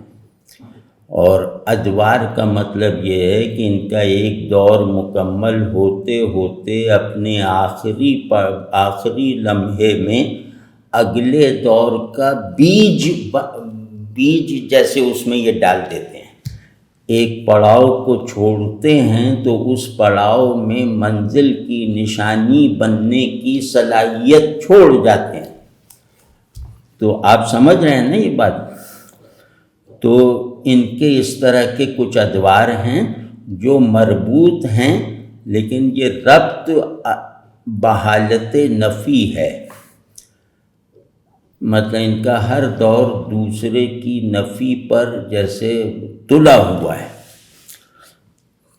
اور ادوار کا مطلب یہ ہے کہ ان کا ایک دور مکمل ہوتے ہوتے اپنے آخری لمحے میں اگلے دور کا بیج جیسے اس میں یہ ڈال دیتے ہیں، ایک پڑاؤ کو چھوڑتے ہیں تو اس پڑاؤ میں منزل کی نشانی بننے کی صلاحیت چھوڑ جاتے ہیں۔ تو آپ سمجھ رہے ہیں نا یہ بات؟ تو ان کے اس طرح کے کچھ ادوار ہیں، جو مربوط ہیں، لیکن یہ ربط بحالت نفی ہے، مطلب ان کا ہر دور دوسرے کی نفی پر جیسے تلا ہوا ہے۔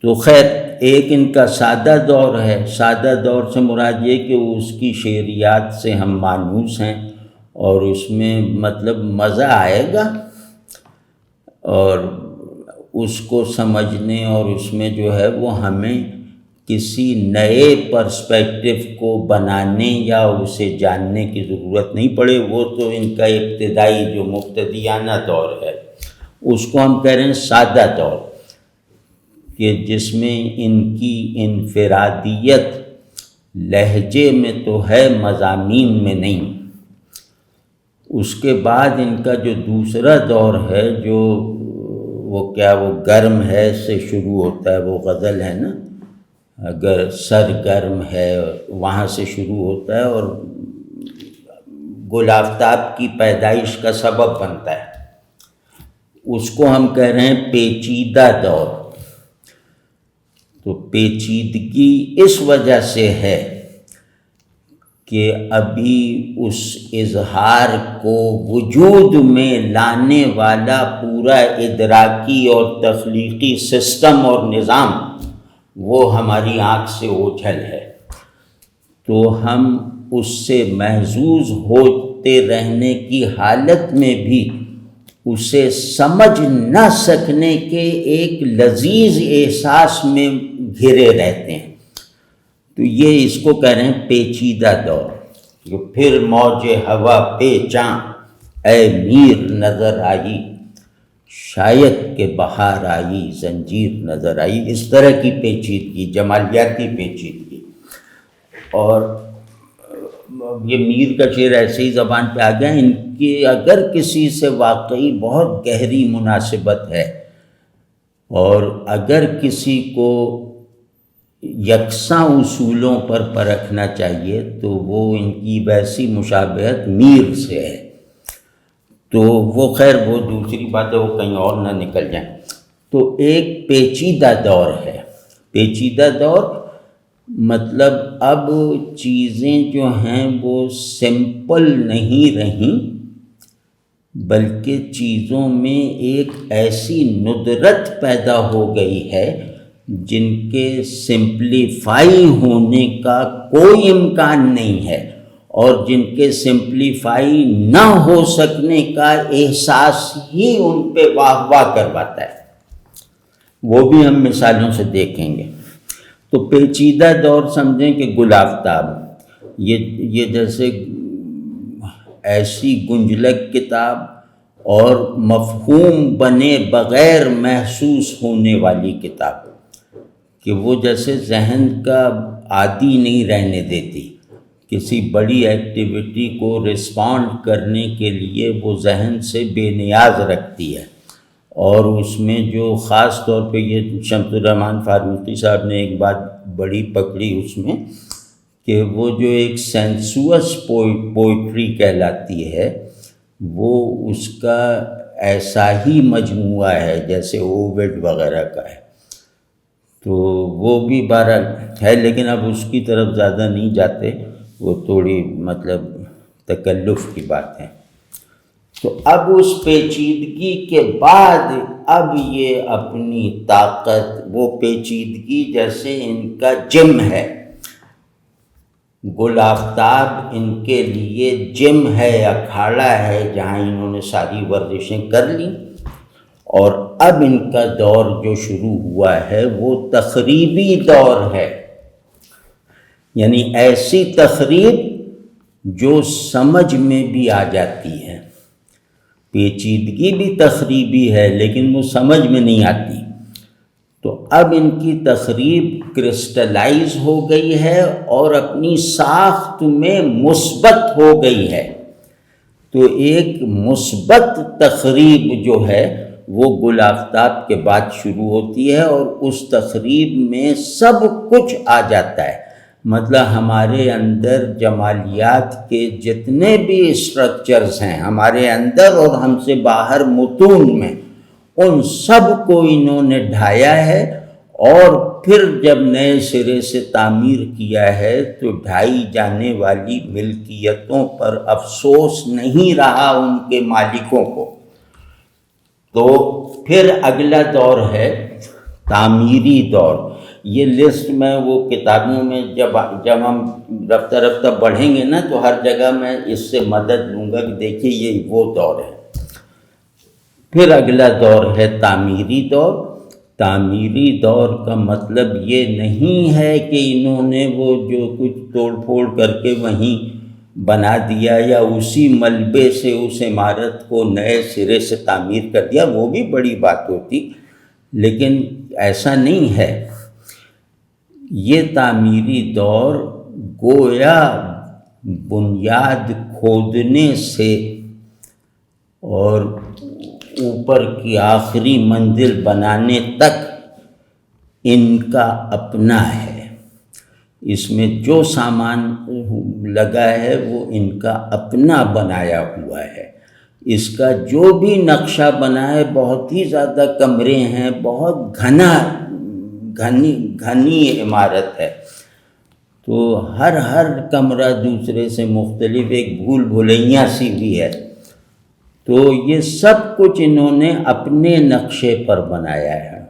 تو خیر ایک ان کا سادہ دور ہے، سادہ دور سے مراد یہ کہ اس کی شعریات سے ہم مانوس ہیں اور اس میں مطلب مزہ آئے گا، اور اس کو سمجھنے اور اس میں جو ہے وہ ہمیں کسی نئے پرسپیکٹو کو بنانے یا اسے جاننے کی ضرورت نہیں پڑے۔ وہ تو ان کا ابتدائی جو مبتدیانہ دور ہے اس کو ہم کہہ رہے ہیں سادہ دور، کہ جس میں ان کی انفرادیت لہجے میں تو ہے، مضامین میں نہیں۔ اس کے بعد ان کا جو دوسرا دور ہے جو وہ گرم ہے سے شروع ہوتا ہے، وہ غزل ہے نا، اگر سر گرم ہے وہاں سے شروع ہوتا ہے اور گل آفتاب کی پیدائش کا سبب بنتا ہے، اس کو ہم کہہ رہے ہیں پیچیدہ دور۔ تو پیچیدگی اس وجہ سے ہے کہ ابھی اس اظہار کو وجود میں لانے والا پورا ادراکی اور تخلیقی سسٹم اور نظام وہ ہماری آنکھ سے اوجھل ہے، تو ہم اس سے محظوظ ہوتے رہنے کی حالت میں بھی اسے سمجھ نہ سکنے کے ایک لذیذ احساس میں گھرے رہتے ہیں۔ تو یہ اس کو کہہ رہے ہیں پیچیدہ دور۔ کہ پھر موج ہوا پیچاں اے میر نظر آئی، شاید کہ بہار آئی زنجیر نظر آئی، اس طرح کی پیچیدگی، جمالیاتی پیچیدگی۔ اور یہ میر کا شعر ایسے ہی زبان پہ آ گیا، ان کی اگر کسی سے واقعی بہت گہری مناسبت ہے اور اگر کسی کو یکساں اصولوں پر پرکھنا چاہیے تو وہ ان کی ویسی مشابہت میر سے ہے۔ تو وہ خیر وہ دوسری بات ہے، وہ کہیں اور نہ نکل جائیں۔ تو ایک پیچیدہ دور ہے۔ پیچیدہ دور مطلب اب چیزیں جو ہیں وہ سمپل نہیں رہیں، بلکہ چیزوں میں ایک ایسی ندرت پیدا ہو گئی ہے جن کے سمپلیفائی ہونے کا کوئی امکان نہیں ہے، اور جن کے سمپلیفائی نہ ہو سکنے کا احساس ہی ان پہ واہ واہ کرواتا ہے۔ وہ بھی ہم مثالوں سے دیکھیں گے۔ تو پیچیدہ دور سمجھیں کہ گل آفتاب، یہ جیسے ایسی گنجلک کتاب اور مفہوم بنے بغیر محسوس ہونے والی کتاب کہ وہ جیسے ذہن کا عادی نہیں رہنے دیتی۔ کسی بڑی ایکٹیویٹی کو رسپونڈ کرنے کے لیے وہ ذہن سے بے نیاز رکھتی ہے، اور اس میں جو خاص طور پہ یہ شمس الرحمن فاروقی صاحب نے ایک بات بڑی پکڑی اس میں، کہ وہ جو ایک سینسوس پوئٹری کہلاتی ہے وہ اس کا ایسا ہی مجموعہ ہے جیسے اووڈ وغیرہ کا ہے۔ تو وہ بھی بہرحال ہے، لیکن اب اس کی طرف زیادہ نہیں جاتے، وہ تھوڑی مطلب تکلف کی بات ہے۔ تو اب اس پیچیدگی کے بعد اب یہ اپنی طاقت، وہ پیچیدگی جیسے ان کا جم ہے، گل آفتاب ان کے لیے جم ہے، اکھاڑا ہے جہاں انہوں نے ساری ورزشیں کر لیں، اور اب ان کا دور جو شروع ہوا ہے وہ تخریبی دور ہے، یعنی ایسی تخریب جو سمجھ میں بھی آ جاتی ہے۔ پیچیدگی بھی تخریبی ہے لیکن وہ سمجھ میں نہیں آتی۔ تو اب ان کی تخریب کرسٹلائز ہو گئی ہے اور اپنی ساخت میں مثبت ہو گئی ہے۔ تو ایک مثبت تخریب جو ہے وہ گل آفتاب کے بعد شروع ہوتی ہے، اور اس تخریب میں سب کچھ آ جاتا ہے، مطلب ہمارے اندر جمالیات کے جتنے بھی اسٹرکچرز ہیں ہمارے اندر اور ہم سے باہر متون میں، ان سب کو انہوں نے ڈھایا ہے اور پھر جب نئے سرے سے تعمیر کیا ہے تو ڈھائی جانے والی ملکیتوں پر افسوس نہیں رہا ان کے مالکوں کو۔ تو پھر اگلا دور ہے تعمیری دور۔ یہ لسٹ میں وہ کتابوں میں جب ہم رفتہ رفتہ پڑھیں گے نا تو ہر جگہ میں اس سے مدد لوں گا کہ دیکھیے یہ وہ دور ہے۔ پھر اگلا دور ہے تعمیری دور۔ تعمیری دور کا مطلب یہ نہیں ہے کہ انہوں نے وہ جو کچھ توڑ پھوڑ کر کے وہیں بنا دیا یا اسی ملبے سے اس عمارت کو نئے سرے سے تعمیر کر دیا، وہ بھی بڑی بات ہوتی، لیکن ایسا نہیں ہے۔ یہ تعمیری دور گویا بنیاد کھودنے سے اور اوپر کی آخری منزل بنانے تک ان کا اپنا ہے۔ اس میں جو سامان لگا ہے وہ ان کا اپنا بنایا ہوا ہے۔ اس کا جو بھی نقشہ بنا ہے، بہت ہی زیادہ کمرے ہیں، بہت گھنی عمارت ہے، تو ہر کمرہ دوسرے سے مختلف، ایک بھول بھلیاں سی بھی ہے۔ تو یہ سب کچھ انہوں نے اپنے نقشے پر بنایا ہے،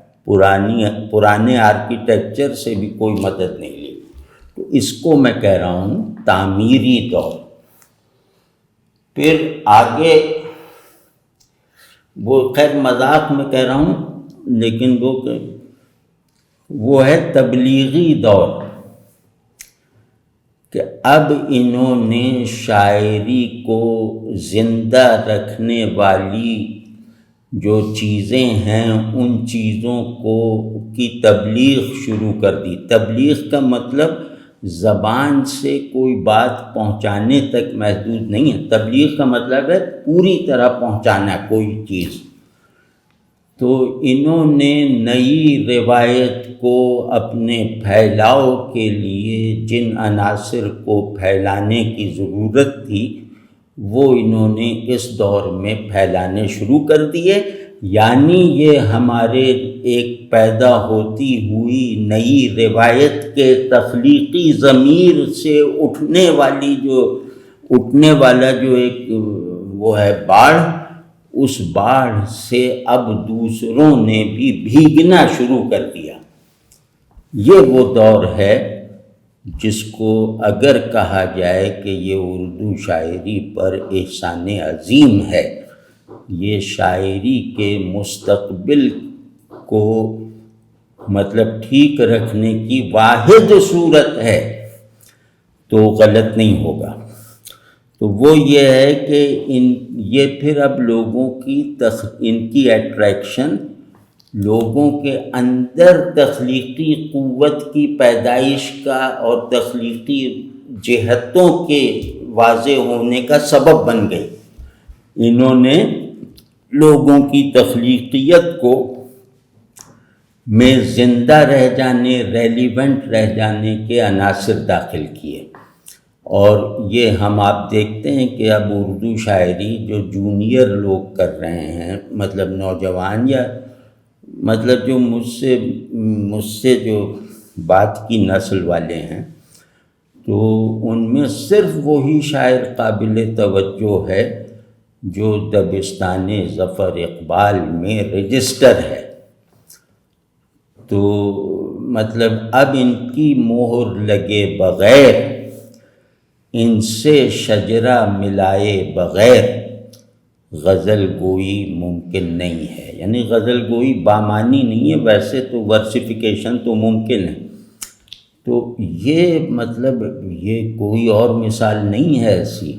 پرانے آرکیٹیکچر سے بھی کوئی مدد نہیں لی۔ تو اس کو میں کہہ رہا ہوں تعمیری دور۔ پھر آگے وہ خیر مذاق میں کہہ رہا ہوں، لیکن وہ ہے تبلیغی دور، کہ اب انہوں نے شاعری کو زندہ رکھنے والی جو چیزیں ہیں ان چیزوں کی تبلیغ شروع کر دی۔ تبلیغ کا مطلب زبان سے کوئی بات پہنچانے تک محدود نہیں ہے، تبلیغ کا مطلب ہے پوری طرح پہنچانا کوئی چیز۔ تو انہوں نے نئی روایت کو اپنے پھیلاؤ کے لیے جن عناصر کو پھیلانے کی ضرورت تھی وہ انہوں نے اس دور میں پھیلانے شروع کر دیے، یعنی یہ ہمارے ایک پیدا ہوتی ہوئی نئی روایت کے تخلیقی ضمیر سے اٹھنے والا جو ایک وہ ہے باڑھ، اس باڑھ سے اب دوسروں نے بھی بھیگنا شروع کر دیا۔ یہ وہ دور ہے جس کو اگر کہا جائے کہ یہ اردو شاعری پر احسان عظیم ہے، یہ شاعری کے مستقبل کو مطلب ٹھیک رکھنے کی واحد صورت ہے، تو غلط نہیں ہوگا۔ تو وہ یہ ہے کہ یہ پھر اب لوگوں کی ان کی اٹریکشن، لوگوں کے اندر تخلیقی قوت کی پیدائش کا اور تخلیقی جہتوں کے واضح ہونے کا سبب بن گئی۔ انہوں نے لوگوں کی تخلیقیت کو میں زندہ رہ جانے، ریلیونٹ رہ جانے کے عناصر داخل کیے، اور یہ ہم آپ دیکھتے ہیں کہ اب اردو شاعری جو جونیئر لوگ کر رہے ہیں، مطلب نوجوان یا مطلب جو مجھ سے جو بات کی نسل والے ہیں، تو ان میں صرف وہی شاعر قابل توجہ ہے جو دبستان ظفر اقبال میں رجسٹر ہے۔ تو مطلب اب ان کی مہر لگے بغیر، ان سے شجرہ ملائے بغیر غزل گوئی ممکن نہیں ہے۔ یعنی غزل گوئی بامانی نہیں ہے، ویسے تو ورسیفیکیشن تو ممکن ہے۔ تو یہ مطلب یہ کوئی اور مثال نہیں ہے ایسی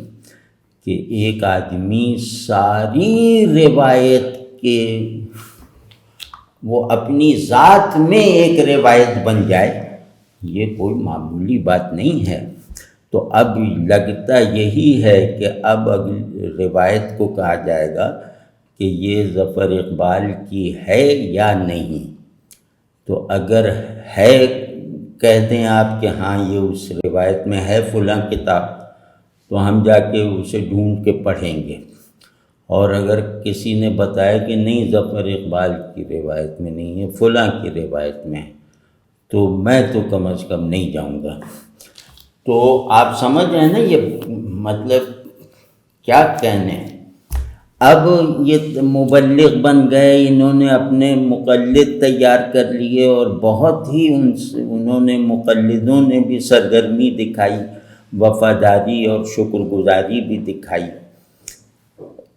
کہ ایک آدمی ساری روایت کے وہ اپنی ذات میں ایک روایت بن جائے، یہ کوئی معمولی بات نہیں ہے۔ تو اب لگتا یہی ہے کہ اب روایت کو کہا جائے گا کہ یہ ظفر اقبال کی ہے یا نہیں۔ تو اگر ہے کہہ دیں آپ کہ ہاں یہ اس روایت میں ہے فلاں کتاب، تو ہم جا کے اسے ڈھونڈ کے پڑھیں گے، اور اگر کسی نے بتایا کہ نہیں ظفر اقبال کی روایت میں نہیں ہے، فلاں کی روایت میں ہے، تو میں تو کم از کم نہیں جاؤں گا۔ تو آپ سمجھ رہے ہیں نا یہ مطلب کیا کہنے۔ اب یہ مبلغ بن گئے، انہوں نے اپنے مقلد تیار کر لیے، اور بہت ہی انہوں نے مقلدوں نے بھی سرگرمی دکھائی، وفاداری اور شکر گزاری بھی دکھائی۔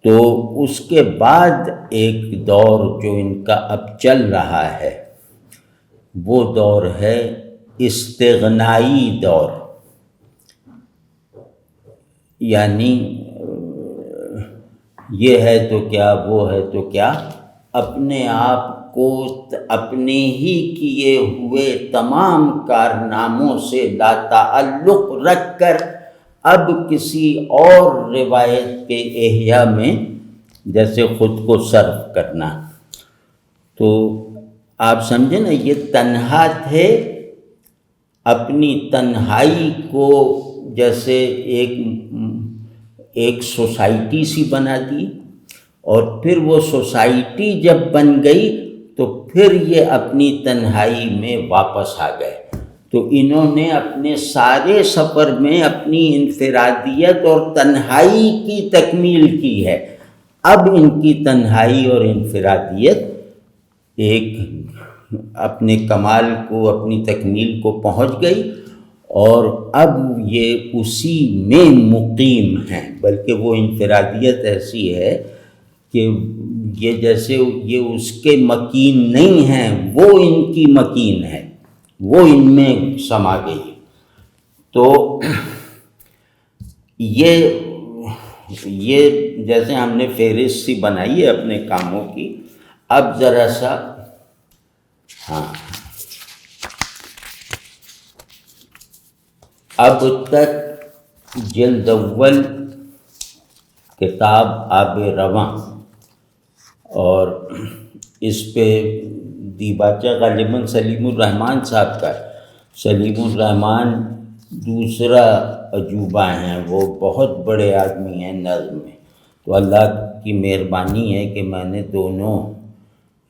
تو اس کے بعد ایک دور جو ان کا اب چل رہا ہے وہ دور ہے استغنائی دور، یعنی یہ ہے تو کیا وہ ہے تو کیا، اپنے آپ کو اپنے ہی کیے ہوئے تمام کارناموں سے لا تعلق رکھ کر اب کسی اور روایت کے احیاء میں جیسے خود کو صرف کرنا۔ تو آپ سمجھیں نا، یہ تنہا تھے، اپنی تنہائی کو جیسے ایک سوسائٹی سی بنا دی، اور پھر وہ سوسائٹی جب بن گئی تو پھر یہ اپنی تنہائی میں واپس آ گئے۔ تو انہوں نے اپنے سارے سفر میں اپنی انفرادیت اور تنہائی کی تکمیل کی ہے۔ اب ان کی تنہائی اور انفرادیت ایک اپنے کمال کو، اپنی تکمیل کو پہنچ گئی، اور اب یہ اسی میں مقیم ہیں۔ بلکہ وہ انفرادیت ایسی ہے کہ یہ جیسے یہ اس کے مکین نہیں ہیں، وہ ان کی مکین ہے، وہ ان میں سما گئی۔ تو یہ جیسے ہم نے فہرست سی بنائی ہے اپنے کاموں کی، اب ذرا سا اب تک جلد اول کتاب آب رواں، اور اس پہ دیباچہ غالباً سلیم الرحمن صاحب کا ہے۔ سلیم الرحمن دوسرا عجوبہ ہیں، وہ بہت بڑے آدمی ہیں نظم میں۔ تو اللہ کی مہربانی ہے کہ میں نے دونوں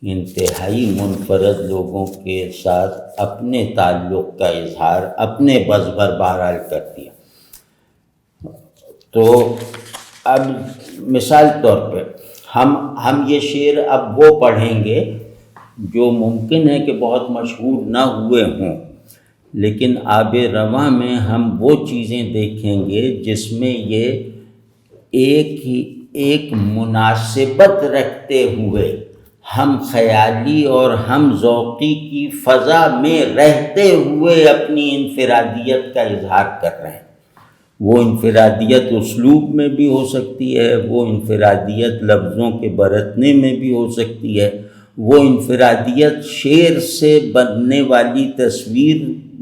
انتہائی منفرد لوگوں کے ساتھ اپنے تعلق کا اظہار اپنے بس بھر بہرحال کر دیا۔ تو اب مثال طور پہ ہم یہ شعر اب وہ پڑھیں گے جو ممکن ہے کہ بہت مشہور نہ ہوئے ہوں، لیکن آب رواں میں ہم وہ چیزیں دیکھیں گے جس میں یہ ایک مناسبت رکھتے ہوئے ہم خیالی اور ہم ذوقی کی فضا میں رہتے ہوئے اپنی انفرادیت کا اظہار کر رہے ہیں۔ وہ انفرادیت اسلوب میں بھی ہو سکتی ہے، وہ انفرادیت لفظوں کے برتنے میں بھی ہو سکتی ہے، وہ انفرادیت شعر سے بننے والی تصویر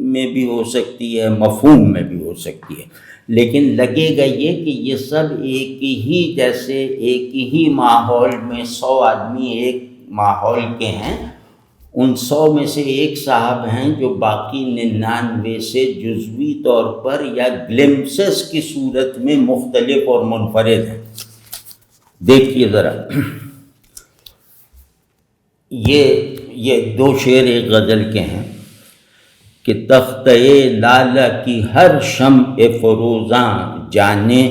میں بھی ہو سکتی ہے، مفہوم میں بھی ہو سکتی ہے۔ لیکن لگے گا یہ کہ یہ سب ایک ہی جیسے ایک ہی ماحول میں 100 آدمی ایک ماحول کے ہیں، ان 100 میں سے ایک صاحب ہیں جو باقی 99 سے جزوی طور پر یا گلمپسز کی صورت میں مختلف اور منفرد ہیں۔ دیکھیے ذرا، یہ 2 شعر ایک غزل کے ہیں کہ تختہ لالہ کی ہر شمع فروزاں جانے،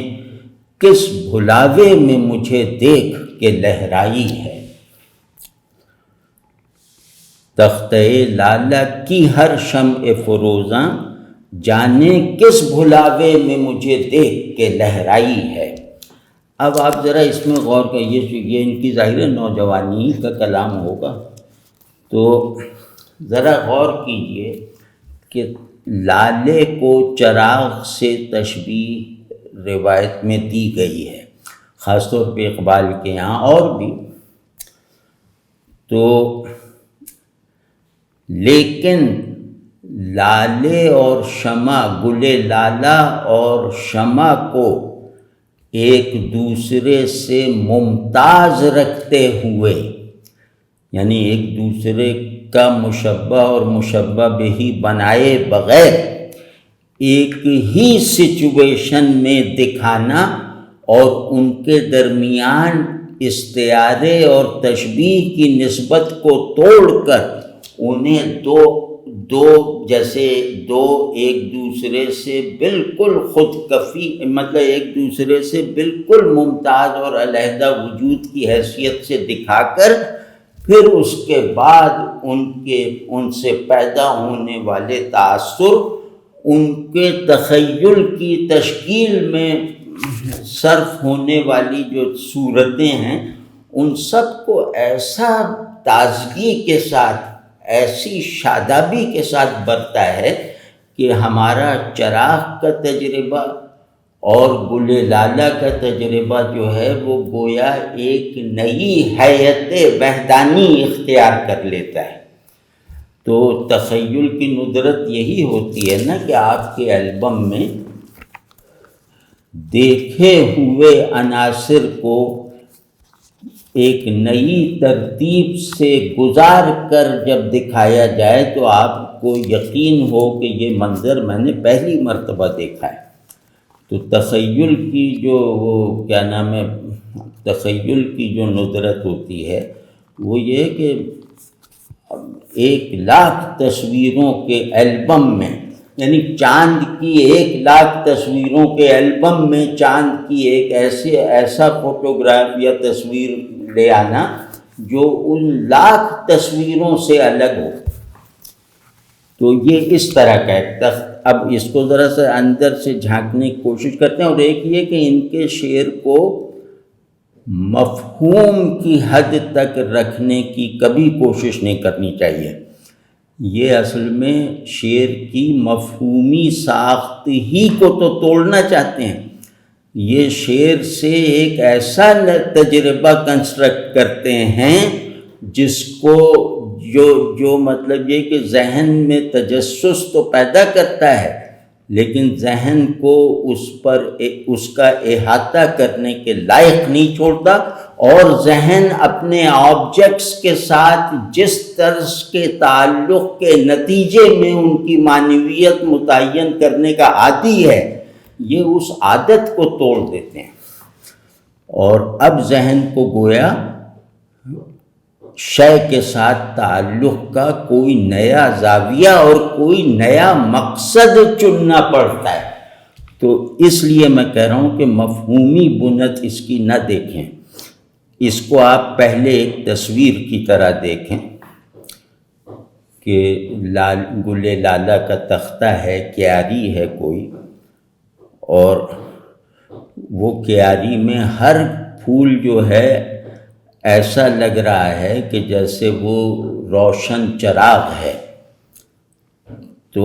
کس بھلاوے میں مجھے دیکھ کے لہرائی ہے۔ تختہ لالہ کی ہر شمع فروزاں جانے، کس بھلاوے میں مجھے دیکھ کے لہرائی ہے۔ اب آپ ذرا اس میں غور کریے، یہ ان کی ظاہر نوجوانی کا کلام ہوگا، تو ذرا غور کیجئے کہ لالے کو چراغ سے تشبیہ روایت میں دی گئی ہے، خاص طور پہ اقبال کے یہاں اور بھی۔ تو لیکن لالے اور شمع، گلے لالہ اور شمع کو ایک دوسرے سے ممتاز رکھتے ہوئے، یعنی ایک دوسرے کا مشبہ اور مشبہ بہی بنائے بغیر ایک ہی سچویشن میں دکھانا، اور ان کے درمیان استعارے اور تشبیہ کی نسبت کو توڑ کر انہیں دو ایک دوسرے سے بالکل خود کفی، مطلب ایک دوسرے سے بالکل ممتاز اور علیحدہ وجود کی حیثیت سے دکھا کر پھر اس کے بعد ان سے پیدا ہونے والے تاثر، ان کے تخیل کی تشکیل میں صرف ہونے والی جو صورتیں ہیں، ان سب کو ایسا تازگی کے ساتھ، ایسی شادابی کے ساتھ برتا ہے کہ ہمارا چراغ کا تجربہ اور گل لالہ کا تجربہ جو ہے وہ گویا ایک نئی حیت وحدانی اختیار کر لیتا ہے۔ تو تخیل کی ندرت یہی ہوتی ہے نا کہ آپ کے البم میں دیکھے ہوئے عناصر کو ایک نئی ترتیب سے گزار کر جب دکھایا جائے تو آپ کو یقین ہو کہ یہ منظر میں نے پہلی مرتبہ دیکھا ہے۔ تو تخیل کی جو تخیل کی جو ندرت ہوتی ہے وہ یہ کہ 1,00,000 تصویروں کے البم میں، یعنی چاند کی 1,00,000 تصویروں کے البم میں چاند کی ایک ایسا فوٹوگراف یا تصویر لے آنا جو ان 1,00,000 تصویروں سے الگ ہو۔ تو یہ اس طرح کا ہے۔ اب اس کو ذرا سا اندر سے جھانکنے کی کوشش کرتے ہیں، اور ایک یہ کہ ان کے شعر کو مفہوم کی حد تک رکھنے کی کبھی کوشش نہیں کرنی چاہیے۔ یہ اصل میں شعر کی مفہومی ساخت ہی کو تو توڑنا چاہتے ہیں، یہ شعر سے ایک ایسا تجربہ کنسٹرکٹ کرتے ہیں جس کو جو مطلب یہ کہ ذہن میں تجسس تو پیدا کرتا ہے، لیکن ذہن کو اس کا احاطہ کرنے کے لائق نہیں چھوڑتا، اور ذہن اپنے آبجیکٹس کے ساتھ جس طرز کے تعلق کے نتیجے میں ان کی معنویت متعین کرنے کا عادی ہے، یہ اس عادت کو توڑ دیتے ہیں، اور اب ذہن کو گویا شے کے ساتھ تعلق کا کوئی نیا زاویہ اور کوئی نیا مقصد چننا پڑتا ہے۔ تو اس لیے میں کہہ رہا ہوں کہ مفہومی بنت اس کی نہ دیکھیں، اس کو آپ پہلے ایک تصویر کی طرح دیکھیں کہ گل لالہ کا تختہ ہے، کیاری ہے کوئی، اور وہ کیاری میں ہر پھول جو ہے ایسا لگ رہا ہے کہ جیسے وہ روشن چراغ ہے۔ تو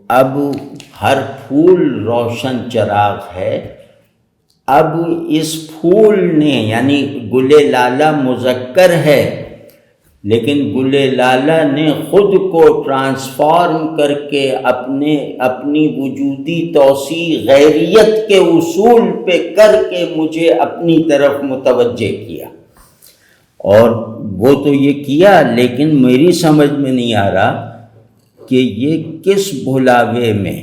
اب ہر پھول روشن چراغ ہے، اب اس پھول نے، یعنی گل لالہ مذکر ہے، لیکن گل لالہ نے خود کو ٹرانسفارم کر کے اپنی وجودی توسیع غیریت کے اصول پہ کر کے مجھے اپنی طرف متوجہ کیا، اور وہ تو یہ کیا، لیکن میری سمجھ میں نہیں آ رہا کہ یہ کس بھلاوے میں،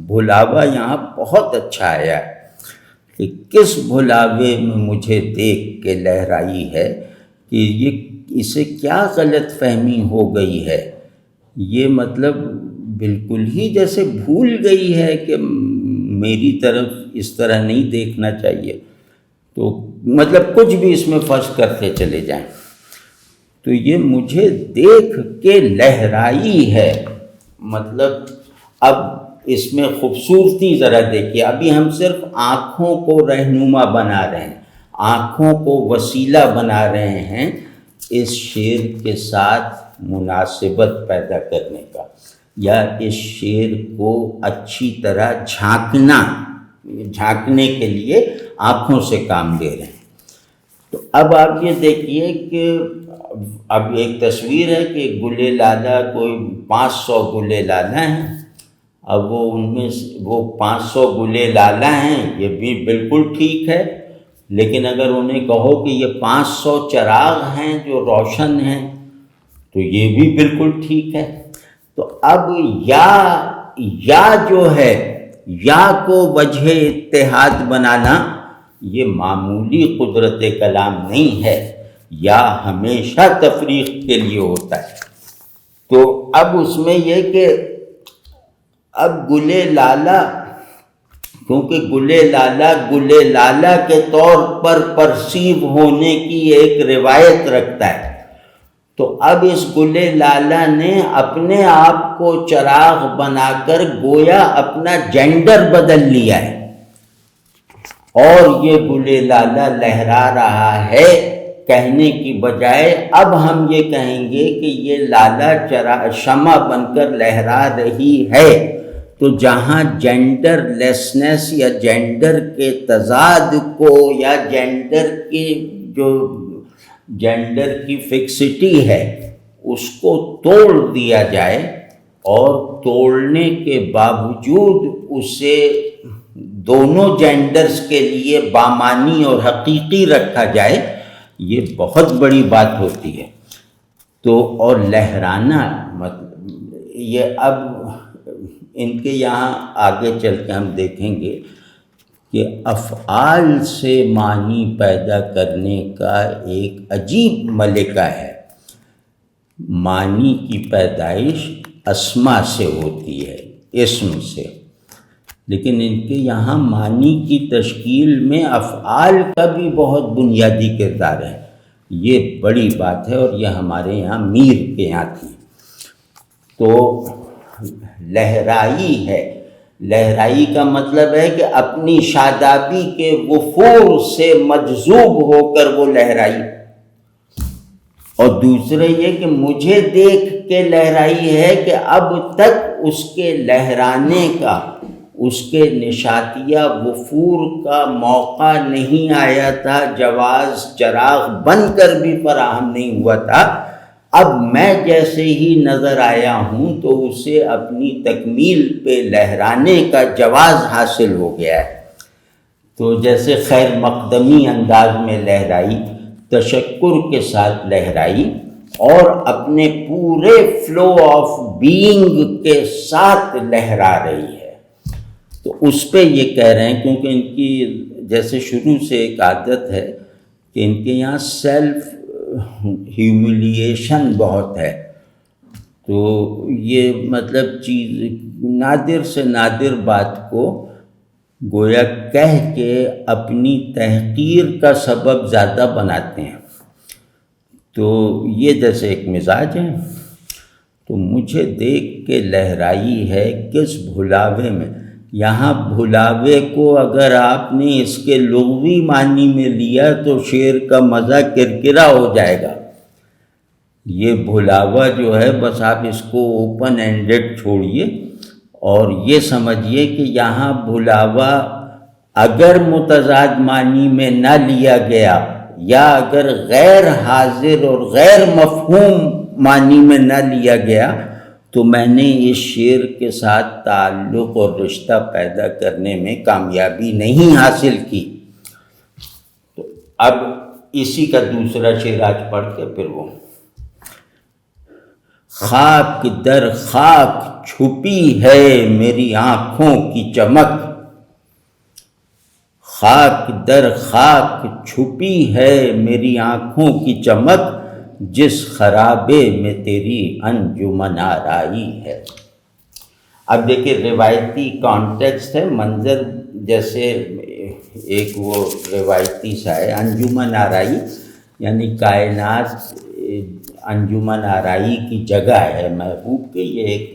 بھلاوا یہاں بہت اچھا آیا ہے کہ کس بھلاوے میں مجھے دیکھ کے لہرائی ہے کہ اسے کیا غلط فہمی ہو گئی ہے، یہ مطلب بالکل ہی جیسے بھول گئی ہے کہ میری طرف اس طرح نہیں دیکھنا چاہیے، تو مطلب کچھ بھی اس میں فرض کرتے چلے جائیں، تو یہ مجھے دیکھ کے لہرائی ہے۔ مطلب اب اس میں خوبصورتی ذرا دیکھیے، ابھی ہم صرف آنکھوں کو رہنما بنا رہے ہیں، آنکھوں کو وسیلہ بنا رہے ہیں اس شعر کے ساتھ مناسبت پیدا کرنے کا، یا اس شعر کو اچھی طرح جھانکنے کے لیے آنکھوں سے کام لے رہے ہیں۔ تو اب آپ یہ دیکھیے کہ اب ایک تصویر ہے کہ گل لالہ کوئی 500 گل لالہ ہیں، اب ان میں وہ 500 گل لالہ ہیں، یہ بھی بالکل ٹھیک ہے، لیکن اگر انہیں کہو کہ یہ 500 چراغ ہیں جو روشن ہیں تو یہ بھی بالکل ٹھیک ہے۔ تو اب یا جو ہے، یا کو وجہ اتحاد بنانا، یہ معمولی قدرت کلام نہیں ہے یا ہمیشہ تفریق کے لیے ہوتا ہے۔ تو اب اس میں یہ کہ اب گلے لالا، کیونکہ گلے لالا کے طور پر پرسیو ہونے کی ایک روایت رکھتا ہے، تو اب اس گلے لالا نے اپنے آپ کو چراغ بنا کر گویا اپنا جینڈر بدل لیا ہے، اور یہ گلے لالا لہرا رہا ہے کہنے کی بجائے اب ہم یہ کہیں گے کہ یہ لالا شمع بن کر لہرا رہی ہے۔ تو جہاں جینڈر لیسنس یا جینڈر کے تضاد کو یا جینڈر کی فکسٹی ہے اس کو توڑ دیا جائے، اور توڑنے کے باوجود اسے دونوں جینڈرز کے لیے بامانی اور حقیقی رکھا جائے، یہ بہت بڑی بات ہوتی ہے۔ تو اور لہرانا مطلب یہ اب ان کے یہاں آگے چل کے ہم دیکھیں گے کہ افعال سے معنی پیدا کرنے کا ایک عجیب ملکہ ہے۔ معنی کی پیدائش اسما سے ہوتی ہے، اسم سے، لیکن ان کے یہاں معنی کی تشکیل میں افعال کا بھی بہت بنیادی کردار ہے۔ یہ بڑی بات ہے، اور یہ ہمارے یہاں میر کے یہاں تھی۔ تو لہرائی ہے، لہرائی کا مطلب ہے کہ اپنی شادابی کے وفور سے مجذوب ہو کر وہ لہرائی، اور دوسرے یہ کہ مجھے دیکھ کے لہرائی ہے کہ اب تک اس کے لہرانے کا، اس کے نشاطیہ وفور کا موقع نہیں آیا تھا، جواز چراغ بن کر بھی فراہم نہیں ہوا تھا۔ اب میں جیسے ہی نظر آیا ہوں تو اسے اپنی تکمیل پہ لہرانے کا جواز حاصل ہو گیا ہے۔ تو جیسے خیر مقدمی انداز میں لہرائی، تشکر کے ساتھ لہرائی، اور اپنے پورے فلو آف بینگ کے ساتھ لہرا رہی ہے۔ تو اس پہ یہ کہہ رہے ہیں، کیونکہ ان کی جیسے شروع سے ایک عادت ہے کہ ان کے یہاں سیلف ہیوملیشن بہت ہے، تو یہ مطلب چیز نادر سے نادر بات کو گویا کہہ کے اپنی تحقیر کا سبب زیادہ بناتے ہیں۔ تو یہ جیسے ایک مزاج ہے۔ تو مجھے دیکھ کے لہرائی ہے کس بھلاوے میں، یہاں بھلاوے کو اگر آپ نے اس کے لغوی معنی میں لیا تو شعر کا مزہ کرکرا ہو جائے گا۔ یہ بھلاوا جو ہے بس آپ اس کو اوپن اینڈڈ چھوڑیے، اور یہ سمجھیے کہ یہاں بھلاوا اگر متضاد معنی میں نہ لیا گیا، یا اگر غیر حاضر اور غیر مفہوم معنی میں نہ لیا گیا، تو میں نے اس شعر کے ساتھ تعلق اور رشتہ پیدا کرنے میں کامیابی نہیں حاصل کی۔ تو اب اسی کا دوسرا شعر آج پڑھ کے پھر وہ خاک در خاک چھپی ہے میری آنکھوں کی چمک، خاک در خاک چھپی ہے میری آنکھوں کی چمک، جس خرابے میں تیری انجمن آرائی ہے۔ اب دیکھیں روایتی کانٹیکسٹ ہے، منظر جیسے ایک وہ روایتی سا ہے، انجمن آرائی یعنی کائنات انجمن آرائی کی جگہ ہے محبوب کے، یہ ایک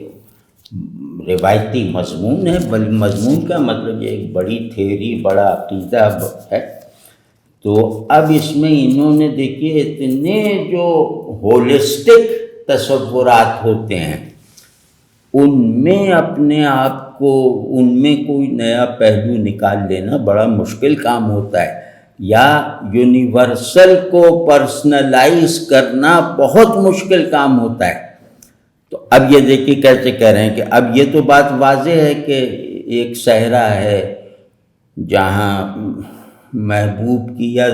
روایتی مضمون ہے، بل مضمون کا مطلب یہ ایک بڑی تھیوری، بڑا عقیدہ ہے۔ تو اب اس میں انہوں نے دیکھیے اتنے جو ہولسٹک تصورات ہوتے ہیں، ان میں اپنے آپ کو، ان میں کوئی نیا پہلو نکال لینا بڑا مشکل کام ہوتا ہے، یا یونیورسل کو پرسنلائز کرنا بہت مشکل کام ہوتا ہے۔ تو اب یہ دیکھیے کیسے کہہ رہے ہیں کہ اب یہ تو بات واضح ہے کہ ایک صحرا ہے جہاں محبوب کی یا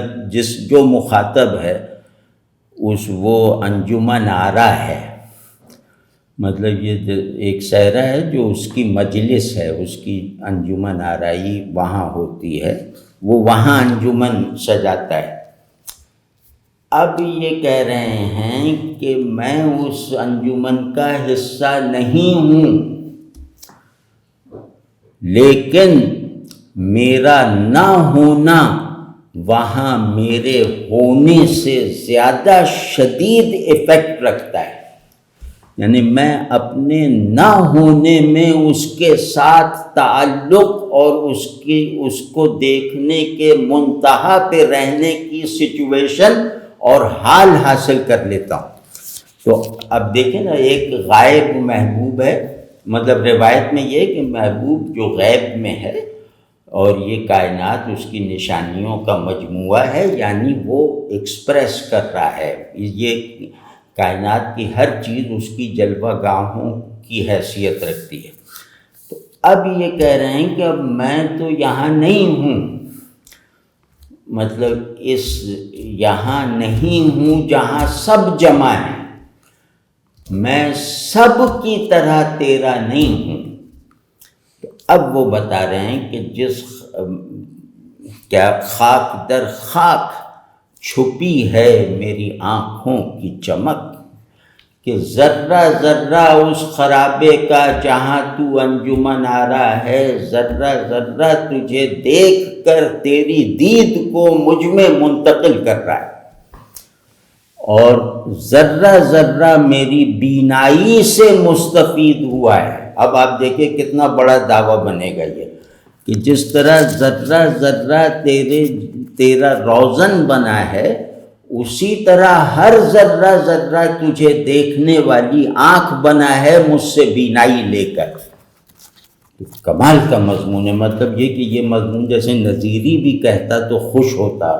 جو مخاطب ہے وہ انجمن آرا ہے، مطلب یہ ایک صحرا ہے جو اس کی مجلس ہے، اس کی انجمن آرائی وہاں ہوتی ہے، وہ وہاں انجمن سجاتا ہے۔ اب یہ کہہ رہے ہیں کہ میں اس انجمن کا حصہ نہیں ہوں، لیکن میرا نہ ہونا وہاں میرے ہونے سے زیادہ شدید ایفیکٹ رکھتا ہے۔ یعنی میں اپنے نہ ہونے میں اس کے ساتھ تعلق اور اس کو دیکھنے کے منتہا پہ رہنے کی سچویشن اور حال حاصل کر لیتا ہوں۔ تو اب دیکھیں نا، ایک غائب محبوب ہے، مطلب روایت میں یہ کہ محبوب جو غیب میں ہے اور یہ کائنات اس کی نشانیوں کا مجموعہ ہے، یعنی وہ ایکسپریس کر رہا ہے، یہ کائنات کی ہر چیز اس کی جلوہ گاہوں کی حیثیت رکھتی ہے۔ تو اب یہ کہہ رہے ہیں کہ اب میں تو یہاں نہیں ہوں، مطلب یہاں نہیں ہوں جہاں سب جمع ہیں، میں سب کی طرح تیرا نہیں ہوں۔ تو اب وہ بتا رہے ہیں کہ کیا خاک در خاک چھپی ہے میری آنکھوں کی چمک، کہ ذرہ ذرہ اس خرابے کا جہاں تو انجمن آ رہا ہے، ذرہ ذرہ تجھے دیکھ کر تیری دید کو مجھ میں منتقل کر رہا ہے، اور ذرہ ذرہ میری بینائی سے مستفید ہوا ہے۔ اب آپ دیکھیں کتنا بڑا دعویٰ بنے گا یہ، کہ جس طرح ذرہ ذرہ تیرا روزن بنا ہے، اسی طرح ہر ذرہ ذرہ تجھے دیکھنے والی آنکھ بنا ہے مجھ سے بینائی لے کر۔ کمال کا مضمون ہے، مطلب یہ کہ یہ مضمون جیسے نظیری بھی کہتا تو خوش ہوتا،